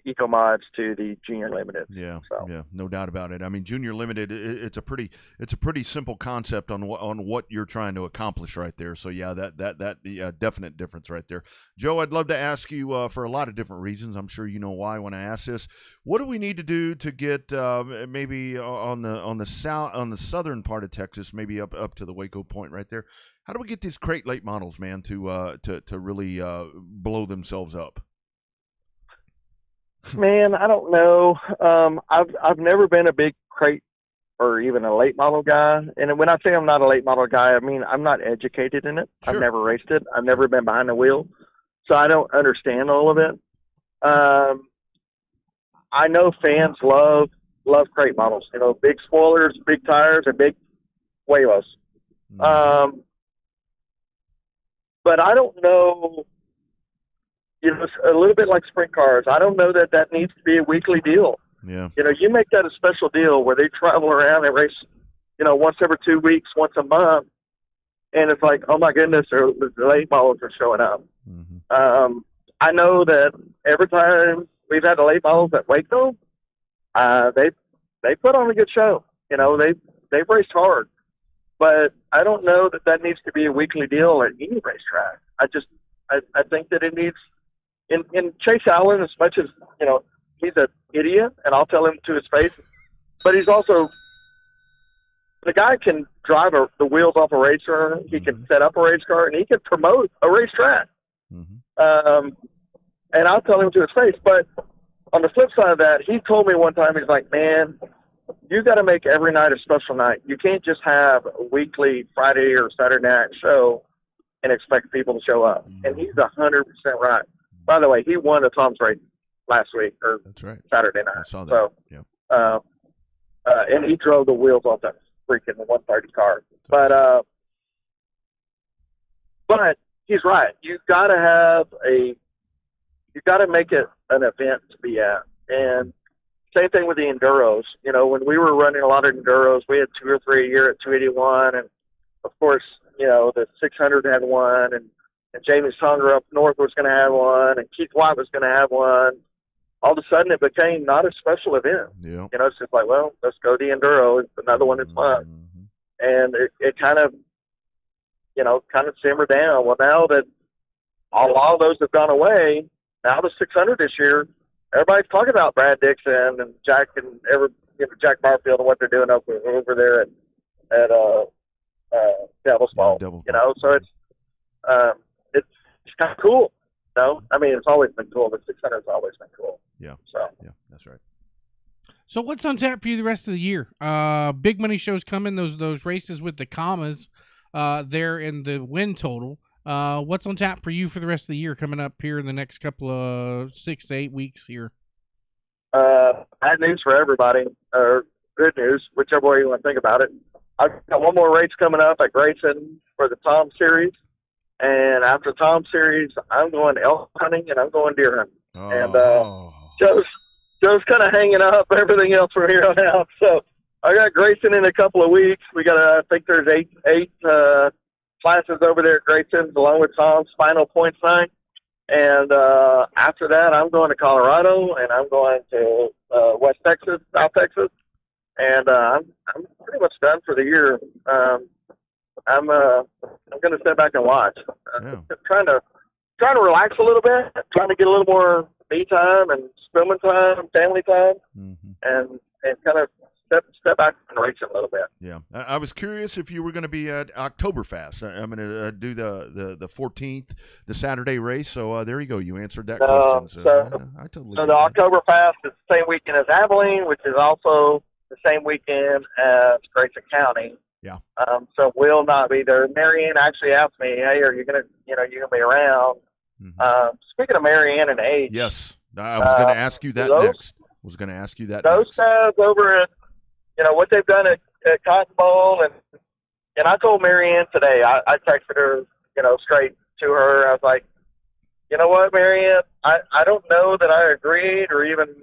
F: Eco Mods to the Junior Limited.
C: Yeah,
F: so.
C: Yeah, no doubt about it. I mean, Junior Limited, it's a pretty simple concept on what you're trying to accomplish right there. So yeah, that definite difference right there. Joe, I'd love to ask you for a lot of different reasons. I'm sure you know why when I ask this. What do we need to do to get maybe on the southern part of Texas, maybe up to the Waco point right there? How do we get these crate late models, man, to really blow themselves up?
F: Man, I don't know. I've never been a big crate or even a late model guy. And when I say I'm not a late model guy, I mean I'm not educated in it. Sure. I've never raced it. I've never been behind the wheel, so I don't understand all of it. I know fans love crate models. You know, big spoilers, big tires, and big Walos. But I don't know a little bit like sprint cars. I don't know that needs to be a weekly deal.
C: Yeah.
F: You make that a special deal where they travel around and race, once every 2 weeks, once a month. And it's like, oh my goodness, the late models are showing up.
C: Mm-hmm.
F: I know that every time we've had the late models at Waco, they put on a good show. They've raced hard, but I don't know that needs to be a weekly deal at any racetrack. I think that it needs in Chase Allen, as much as he's an idiot, and I'll tell him to his face, but he's also the guy can drive the wheels off a racer. He can set up a race car, and he can promote a racetrack.
C: Mm-hmm.
F: And I'll tell him to his face. But on the flip side of that, he told me one time, he's like, man, you got to make every night a special night. You can't just have a weekly Friday or Saturday night show and expect people to show up. And he's 100% right. By the way, he won the Tom's race last week, or
C: That's right.
F: Saturday night.
C: I saw that.
F: So,
C: yeah.
F: And he drove the wheels off that freaking 130 car. But he's right. You got to make it an event to be at. And same thing with the enduros. When we were running a lot of enduros, we had 2 or 3 a year at 281, and of course, the 600 had one, and Jamie Songer up north was going to have one, and Keith White was going to have one. All of a sudden, it became not a special event.
C: Yeah.
F: It's just like, well, let's go to the enduro. It's another one that's fun.
C: Mm-hmm.
F: And it kind of simmered down. Well, now that a lot of those have gone away, now the 600 this year, everybody's talking about Brad Dixon and Jack Jack Barfield and what they're doing over there at Devil's Fall. So it's kind of cool. It's always been cool. The 600's always been cool.
C: Yeah.
F: So
C: yeah, that's right.
B: So what's on tap for you the rest of the year? Big money shows coming. Those races with the commas there in the win total. What's on tap for you for the rest of the year coming up here in the next couple of 6 to 8 weeks here?
F: Bad news for everybody, or good news, whichever way you want to think about it. I've got one more race coming up at Grayson for the Tom Series. And after Tom Series, I'm going elk hunting and I'm going deer hunting.
C: Oh.
F: And Joe's kind of hanging up everything else from here on out. So I got Grayson in a couple of weeks. We got, I think there's eight classes over there at Grayson, along with Tom's final points night. And after that, I'm going to Colorado, and I'm going to West Texas, South Texas. And I'm pretty much done for the year. I'm going to sit back and watch. Trying to relax a little bit, trying to get a little more me time and swimming time, family time, and kind of step back and race a little bit.
C: Yeah, I was curious if you were going to be at Oktoberfest. I'm going to do the 14th, the Saturday race. So there you go. You answered that question. I totally.
F: So the Oktoberfest is the same weekend as Abilene, which is also the same weekend as Grayson County.
C: Yeah.
F: So we'll not be there. Marianne actually asked me, "Hey, are you gonna be around?" Speaking of Marianne and age,
C: yes, I was going to ask you that next.
F: Those guys over at, what they've done at Cotton Bowl, and I told Marianne today. I texted her, straight to her. I was like, you know what, Marianne? I don't know that I agreed or even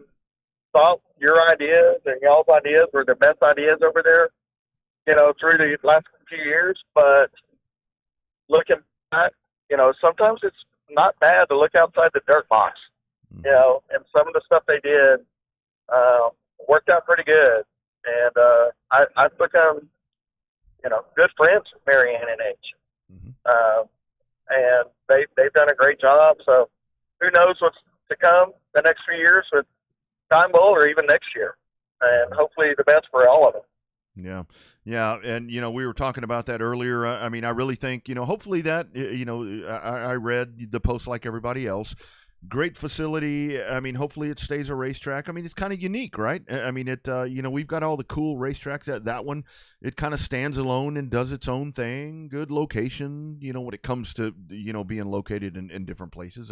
F: thought your ideas and y'all's ideas were the best ideas over there, through the last few years. But looking back, sometimes it's not bad to look outside the dirt box, and some of the stuff they did worked out pretty good. And I've become, good friends with Marianne and H. And they've done a great job. So who knows what's to come the next few years with Time Bowl or even next year. And hopefully the best for all of them.
C: Yeah. And, we were talking about that earlier. I really think, hopefully that, I read the post like everybody else. Great facility. Hopefully it stays a racetrack. It's kind of unique, right? We've got all the cool racetracks. That one, it kind of stands alone and does its own thing. Good location, when it comes to, being located in different places.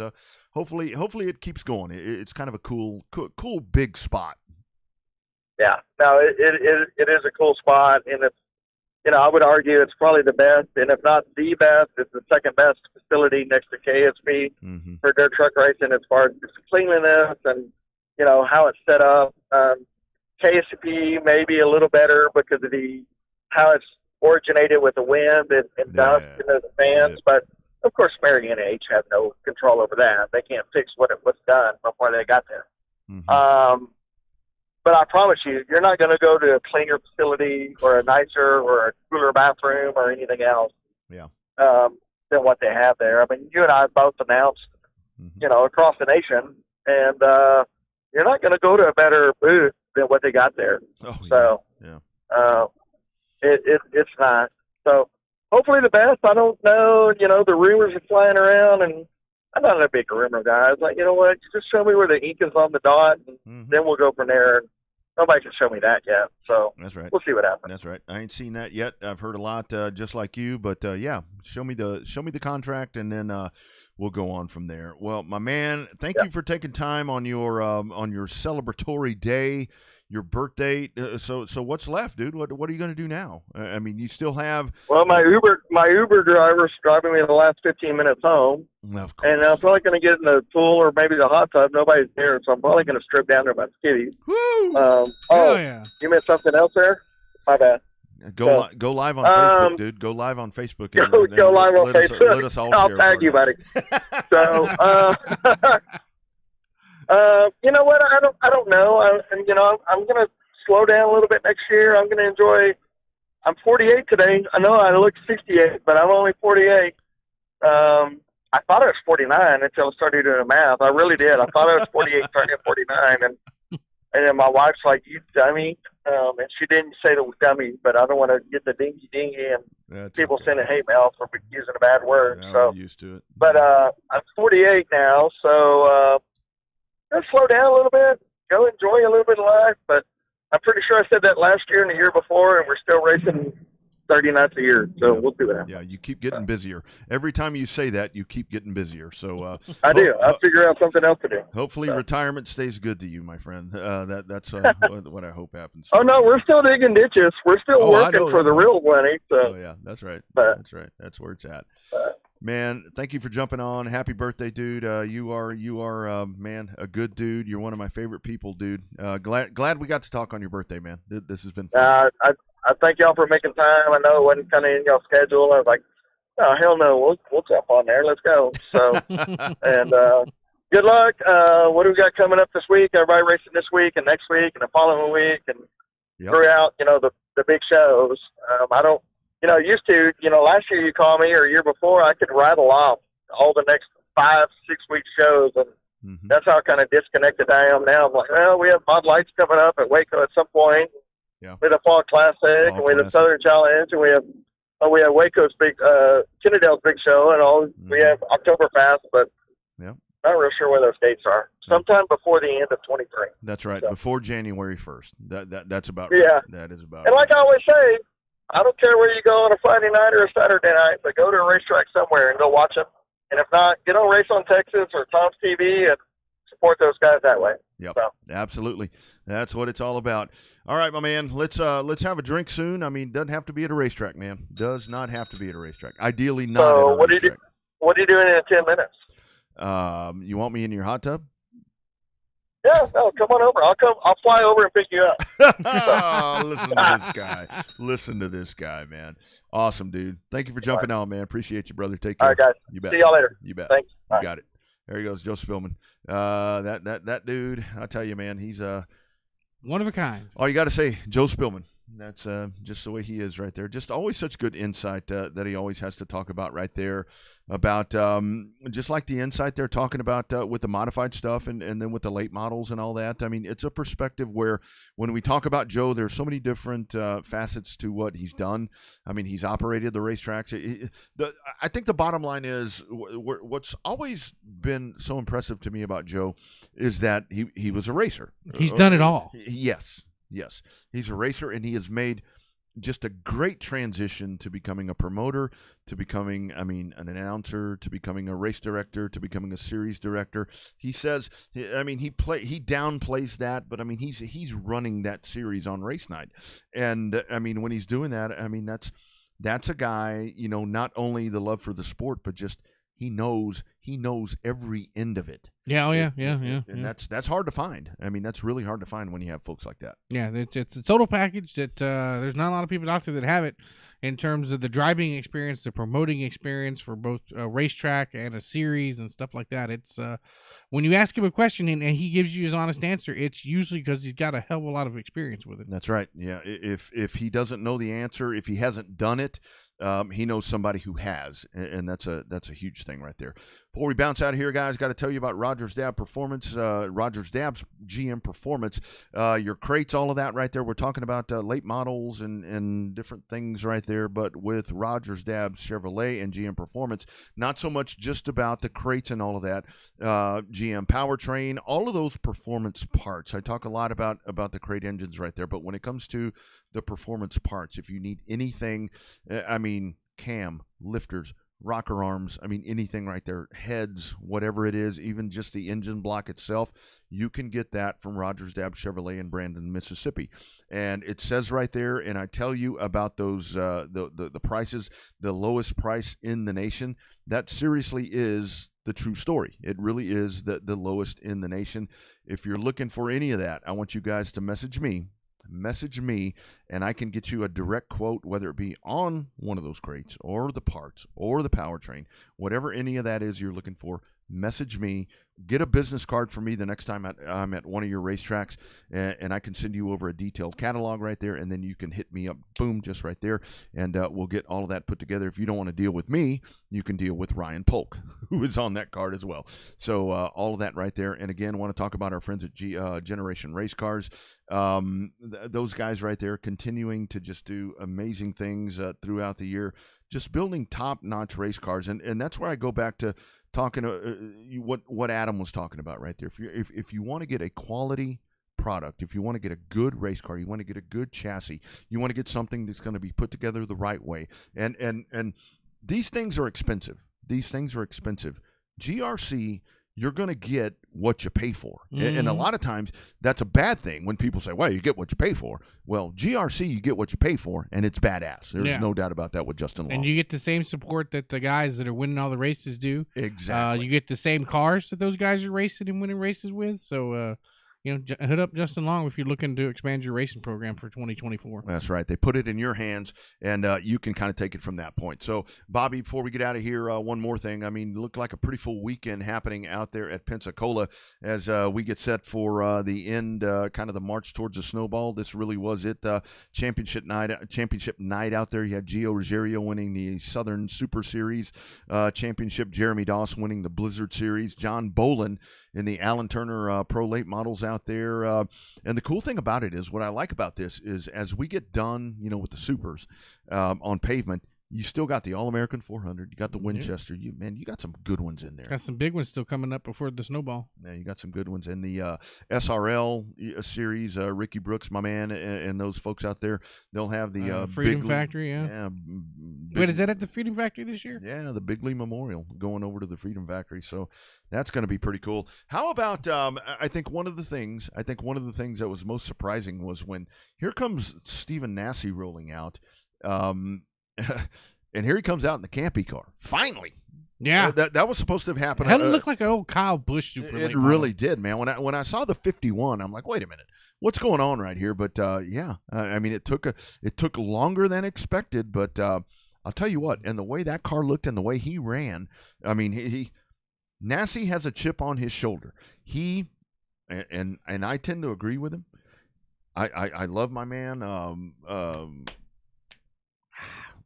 C: Hopefully it keeps going. It's kind of a cool big spot.
F: Yeah, no, it is a cool spot, and I would argue it's probably the best, and if not the best, it's the second best facility next to KSP for dirt truck racing as far as its cleanliness and, how it's set up. KSP may be a little better because of how it's originated with the wind and dust into the fans, but of course, Marion H have no control over that. They can't fix what was done before they got there. But I promise you, you're not going to go to a cleaner facility or a nicer or a cooler bathroom or anything else than what they have there. I mean, you and I both announced, across the nation, and you're not going to go to a better booth than what they got there. It's not. So hopefully the best. I don't know. The rumors are flying around, and I'm not a big rumor guy. I was like, you know what? Just show me where the ink is on the dot, and then we'll go from there. Nobody can show me that yet. So
C: that's right.
F: We'll see what happens.
C: That's right. I ain't seen that yet. I've heard a lot, just like you. But show me the contract, and then we'll go on from there. Well, my man, thank you for taking time on your celebratory day, your birthday. So what's left, dude? What are you going to do now? I mean, you still have.
F: Well, my Uber driver's driving me the last 15 minutes home,
C: of course.
F: And I'm probably going to get in the pool or maybe the hot tub. Nobody's there, so I'm probably going to strip down to my skivvies.
B: Woo!
F: You missed something else there? My bad.
C: Go live on Facebook, dude. Go live on Facebook.
F: Go live on Facebook.
C: Let us all
F: I'll
C: share
F: tag you, buddy. So, you know what? I don't know. I'm going to slow down a little bit next year. I'm going to enjoy. I'm 48 today. I know I look 68, but I'm only 48. I thought I was 49 until I started doing the math. I really did. I thought I was 48, starting at 49, and then my wife's like, "You dummy," and she didn't say the dummy, but I don't want to get the dingy, and people sending hate mail for using a bad word. So
C: I'm used to it.
F: But I'm 48 now, so just slow down a little bit, go enjoy a little bit of life. But I'm pretty sure I said that last year and the year before, and we're still racing 30 nights a year. So we'll see what happens.
C: Yeah, you keep getting busier. Every time you say that, you keep getting busier. So
F: I do. I'll figure out something else to do.
C: Hopefully retirement stays good to you, my friend. That's what I hope happens.
F: Oh, no, we're still digging ditches. We're still working for the real money. So.
C: Oh, yeah, that's right. That's right. That's where it's at. Man, thank you for jumping on. Happy birthday, dude. You are man, a good dude. You're one of my favorite people, dude. Glad we got to talk on your birthday, man. This has been fun.
F: I thank y'all for making time. I know it wasn't kind of in y'all's schedule. I was like, oh, hell no, we'll jump on there. Let's go. So, and good luck. What do we got coming up this week? Everybody racing this week and next week and the following week and throughout, the big shows. I don't, used to, last year you called me or a year before, I could rattle off all the next 5-6 week shows. And that's how kind of disconnected I am now. I'm like, well, we have Mod Lights coming up at Waco at some point.
C: Yeah.
F: We have the Fall Classic, and we have the Southern Challenge, and we have Waco's big, Kennedale's big show, and all. We have Oktoberfest, but not real sure where those dates are. Sometime before the end of 23.
C: That's right, so. Before January 1st. That's about
F: right.
C: Yeah, that is about.
F: And
C: right.
F: like I always say, I don't care where you go on a Friday night or a Saturday night, but go to a racetrack somewhere and go watch them. And if not, get on Race on Texas or Tom's TV and support those guys that way.
C: Yep,
F: so.
C: Absolutely. That's what it's all about. All right, my man. Let's have a drink soon. I mean, doesn't have to be at a racetrack, man. Does not have to be at a racetrack. Ideally, not at a racetrack.
F: What are you doing in 10 minutes?
C: You want me in your hot tub?
F: Yeah, no, come on over. I'll fly over and pick you up.
C: Oh, listen to this guy. Listen to this guy, man. Awesome, dude. Thank you for jumping on, man. Appreciate you, brother. Take care.
F: All right, guys.
C: You bet.
F: See y'all later.
C: You bet.
F: Thanks.
C: You got it. There he goes, Joseph Philman. That dude, I tell you, man, he's
B: one of a kind.
C: All you got to say, Joe Spillman. That's just the way he is right there. Just always such good insight that he always has to talk about right there about just like the insight they're talking about with the modified stuff and then with the late models and all that. I mean, it's a perspective where when we talk about Joe, there's so many different facets to what he's done. I mean, he's operated the racetracks. I think the bottom line is what's always been so impressive to me about Joe is that he was a racer.
B: He's done it all.
C: Yes. He's a racer, and he has made just a great transition to becoming a promoter, to becoming, an announcer, to becoming a race director, to becoming a series director. He says, he downplays that, but he's running that series on race night. And when he's doing that, that's a guy, not only the love for the sport, but just he knows every end of it.
B: Yeah,
C: And that's hard to find. That's really hard to find when you have folks like that.
B: Yeah, it's a total package that there's not a lot of people out there that have it in terms of the driving experience, the promoting experience for both a racetrack and a series and stuff like that. It's when you ask him a question and he gives you his honest answer, it's usually because he's got a hell of a lot of experience with it.
C: That's right. Yeah, if he doesn't know the answer, if he hasn't done it, he knows somebody who has, and that's a huge thing right there. Before we bounce out of here, guys, got to tell you about Rogers Dab Performance, Rogers Dab's GM Performance, your crates, all of that right there. We're talking about late models and different things right there, but with Rogers Dab's Chevrolet and GM Performance, not so much just about the crates and all of that, GM Powertrain, all of those performance parts. I talk a lot about the crate engines right there, but when it comes to the performance parts, if you need anything, cam, lifters, rocker arms, anything right there, heads, whatever it is, even just the engine block itself, you can get that from Rogers Dab Chevrolet in Brandon, Mississippi. And it says right there, and I tell you about those the prices, the lowest price in the nation. That seriously is the true story. It really is the lowest in the nation. If you're looking for any of that, I want you guys to message me, and I can get you a direct quote, whether it be on one of those crates or the parts or the powertrain, whatever any of that is you're looking for. Message me, get a business card for me the next time I'm at one of your racetracks, and I can send you over a detailed catalog right there, and then you can hit me up, boom, just right there, and we'll get all of that put together. If you don't want to deal with me, you can deal with Ryan Polk, who is on that card as well. So all of that right there. And again, I want to talk about our friends at Generation Race Cars. Those guys right there continuing to just do amazing things throughout the year, just building top-notch race cars. And that's where I go back to talking what Adam was talking about right there. If you want to get a quality product, if you want to get a good race car, you want to get a good chassis, you want to get something that's going to be put together the right way, and these things are expensive. GRC, you're going to get what you pay for. Mm-hmm. And a lot of times that's a bad thing when people say, well, you get what you pay for. Well, GRC, you get what you pay for, and it's badass. There's no doubt about that with Justin Long.
B: And you get the same support that the guys that are winning all the races do.
C: Exactly.
B: You get the same cars that those guys are racing and winning races with. So, hit up Justin Long if you're looking to expand your racing program for 2024.
C: That's right. They put it in your hands, and you can kind of take it from that point. So, Bobby, before we get out of here, one more thing. Looked like a pretty full weekend happening out there at Pensacola as we get set for the end, kind of the march towards the snowball. This really was it. Championship night out there. You had Gio Ruggiero winning the Southern Super Series championship. Jeremy Doss winning the Blizzard Series. John Bolin in the Alan Turner Pro Late Models out there. And the cool thing about it is, what I like about this is, as we get done, with the supers on pavement, you still got the All-American 400. You got the Winchester. You got some good ones in there.
B: Got some big ones still coming up before the snowball.
C: Yeah, you got some good ones in the SRL series. Ricky Brooks, my man, and those folks out there. They'll have the
B: Freedom Factory. Wait, is that at the Freedom Factory this year?
C: Yeah, the Bigley Memorial going over to the Freedom Factory. So that's going to be pretty cool. How about I think one of the things that was most surprising was when here comes Stephen Nasse rolling out. And here he comes out in the Campy car. Finally.
B: Yeah.
C: That was supposed to have happened.
B: It looked like an old Kyle Busch Super
C: It really did, man. When I saw the 51, I'm like, wait a minute. What's going on right here? But it took longer than expected, but I'll tell you what, and the way that car looked and the way he ran, Nasse has a chip on his shoulder. And I tend to agree with him. I love my man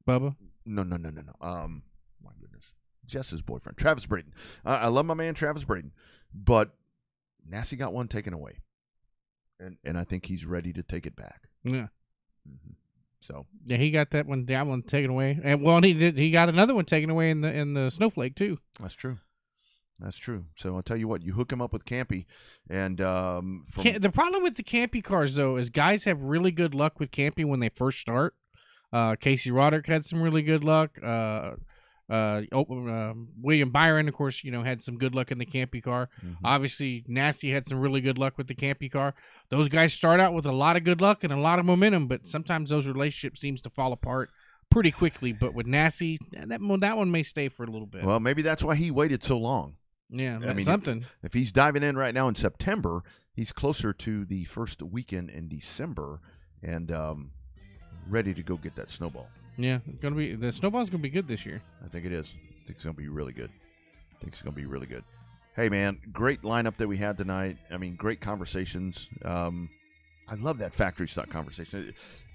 B: Bubba?
C: No. My goodness. Jess's boyfriend, Travis Braden. I love my man, Travis Braden. But Nasse got one taken away. And I think he's ready to take it back.
B: Yeah.
C: Mm-hmm. So.
B: Yeah, he got that one taken away. And he got another one taken away in the Snowflake too.
C: That's true. So I'll tell you what, you hook him up with Campy, and
B: the problem with the Campy cars though is guys have really good luck with Campy when they first start. Casey Roderick had some really good luck. William Byron, of course, had some good luck in the Campy car.
C: Mm-hmm.
B: Obviously, Nasty had some really good luck with the Campy car. Those guys start out with a lot of good luck and a lot of momentum, but sometimes those relationships seems to fall apart pretty quickly. But with Nasty, that one may stay for a little bit.
C: Well, maybe that's why he waited so long.
B: Yeah,
C: I mean,
B: something.
C: If he's diving in right now in September, he's closer to the first weekend in December and ready to go get that snowball.
B: Yeah, the snowball's gonna be good this year.
C: I think it is. I think it's gonna be really good. Hey man, great lineup that we had tonight. I mean, great conversations. I love that factory stock conversation.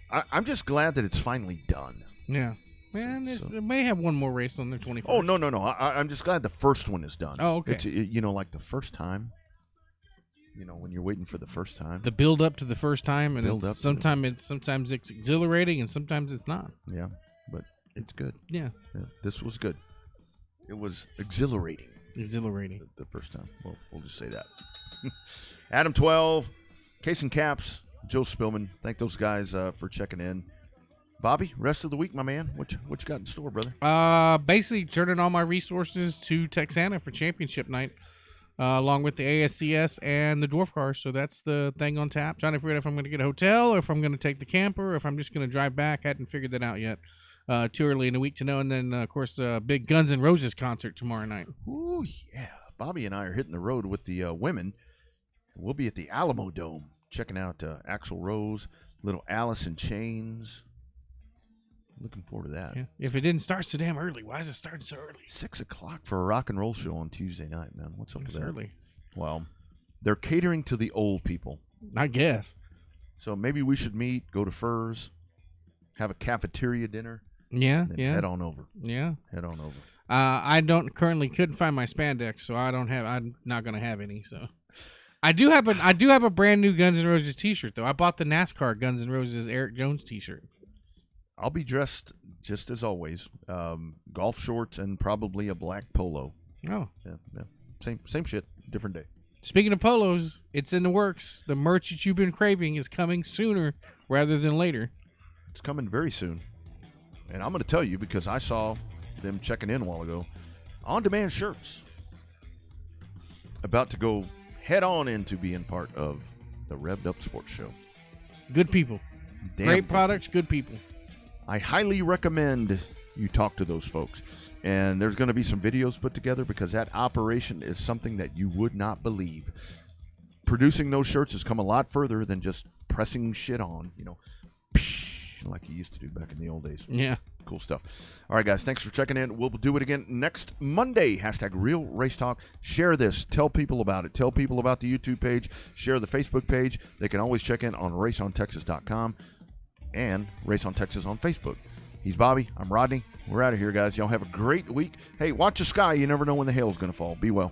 C: I'm just glad that it's finally done.
B: Yeah. Man, it may have one more race on the 21st.
C: Oh, no. I'm just glad the first one is done.
B: Oh, okay.
C: It's, like the first time, when you're waiting for the first time.
B: The build up to the first time, and sometimes it's exhilarating and sometimes it's not.
C: Yeah, but it's good.
B: Yeah.
C: This was good. It was exhilarating.
B: The
C: first time. Well, we'll just say that. Adam 12, Case and Caps, Joe Spillman. Thank those guys for checking in. Bobby, rest of the week, my man. What you got in store, brother?
B: Basically turning all my resources to Texana for championship night, along with the ASCS and the dwarf cars. So that's the thing on tap. Trying to figure out if I'm going to get a hotel, or if I'm going to take the camper, or if I'm just going to drive back. Hadn't figured that out yet. Too early in the week to know. And then, of course, the big Guns N' Roses concert tomorrow night.
C: Ooh, yeah. Bobby and I are hitting the road with the women. We'll be at the Alamo Dome checking out Axl Rose, little Alice in Chains. Looking forward to that.
B: Yeah. If it didn't start so damn early, why is it starting so early?
C: 6 o'clock for a rock and roll show on Tuesday night, man. What's up with that?
B: Early.
C: Well, they're catering to the old people.
B: I guess.
C: So maybe we should meet, go to Furs, have a cafeteria dinner.
B: Yeah,
C: and then head on over.
B: Yeah.
C: Head on over.
B: I couldn't find my spandex, so I'm not gonna have any. So I do have a brand new Guns N' Roses T-shirt though. I bought the NASCAR Guns N' Roses Eric Jones T-shirt.
C: I'll be dressed just as always, golf shorts and probably a black polo.
B: Oh,
C: yeah. Same shit, different day.
B: Speaking of polos, it's in the works. The merch that you've been craving is coming sooner rather than later.
C: It's coming very soon, and I'm going to tell you because I saw them checking in a while ago. On-demand shirts, about to go head on into being part of the Revved Up Sports Show.
B: Good people, great products, good people.
C: I highly recommend you talk to those folks. And there's going to be some videos put together because that operation is something that you would not believe. Producing those shirts has come a lot further than just pressing shit on, like you used to do back in the old days.
B: Yeah.
C: Cool stuff. All right, guys, thanks for checking in. We'll do it again next Monday. #Real Race Talk. Share this. Tell people about it. Tell people about the YouTube page. Share the Facebook page. They can always check in on raceontexas.com. and Race on Texas on Facebook. He's Bobby. I'm Rodney. We're out of here, guys. Y'all have a great week. Hey, watch the sky. You never know when the hail's going to fall. Be well.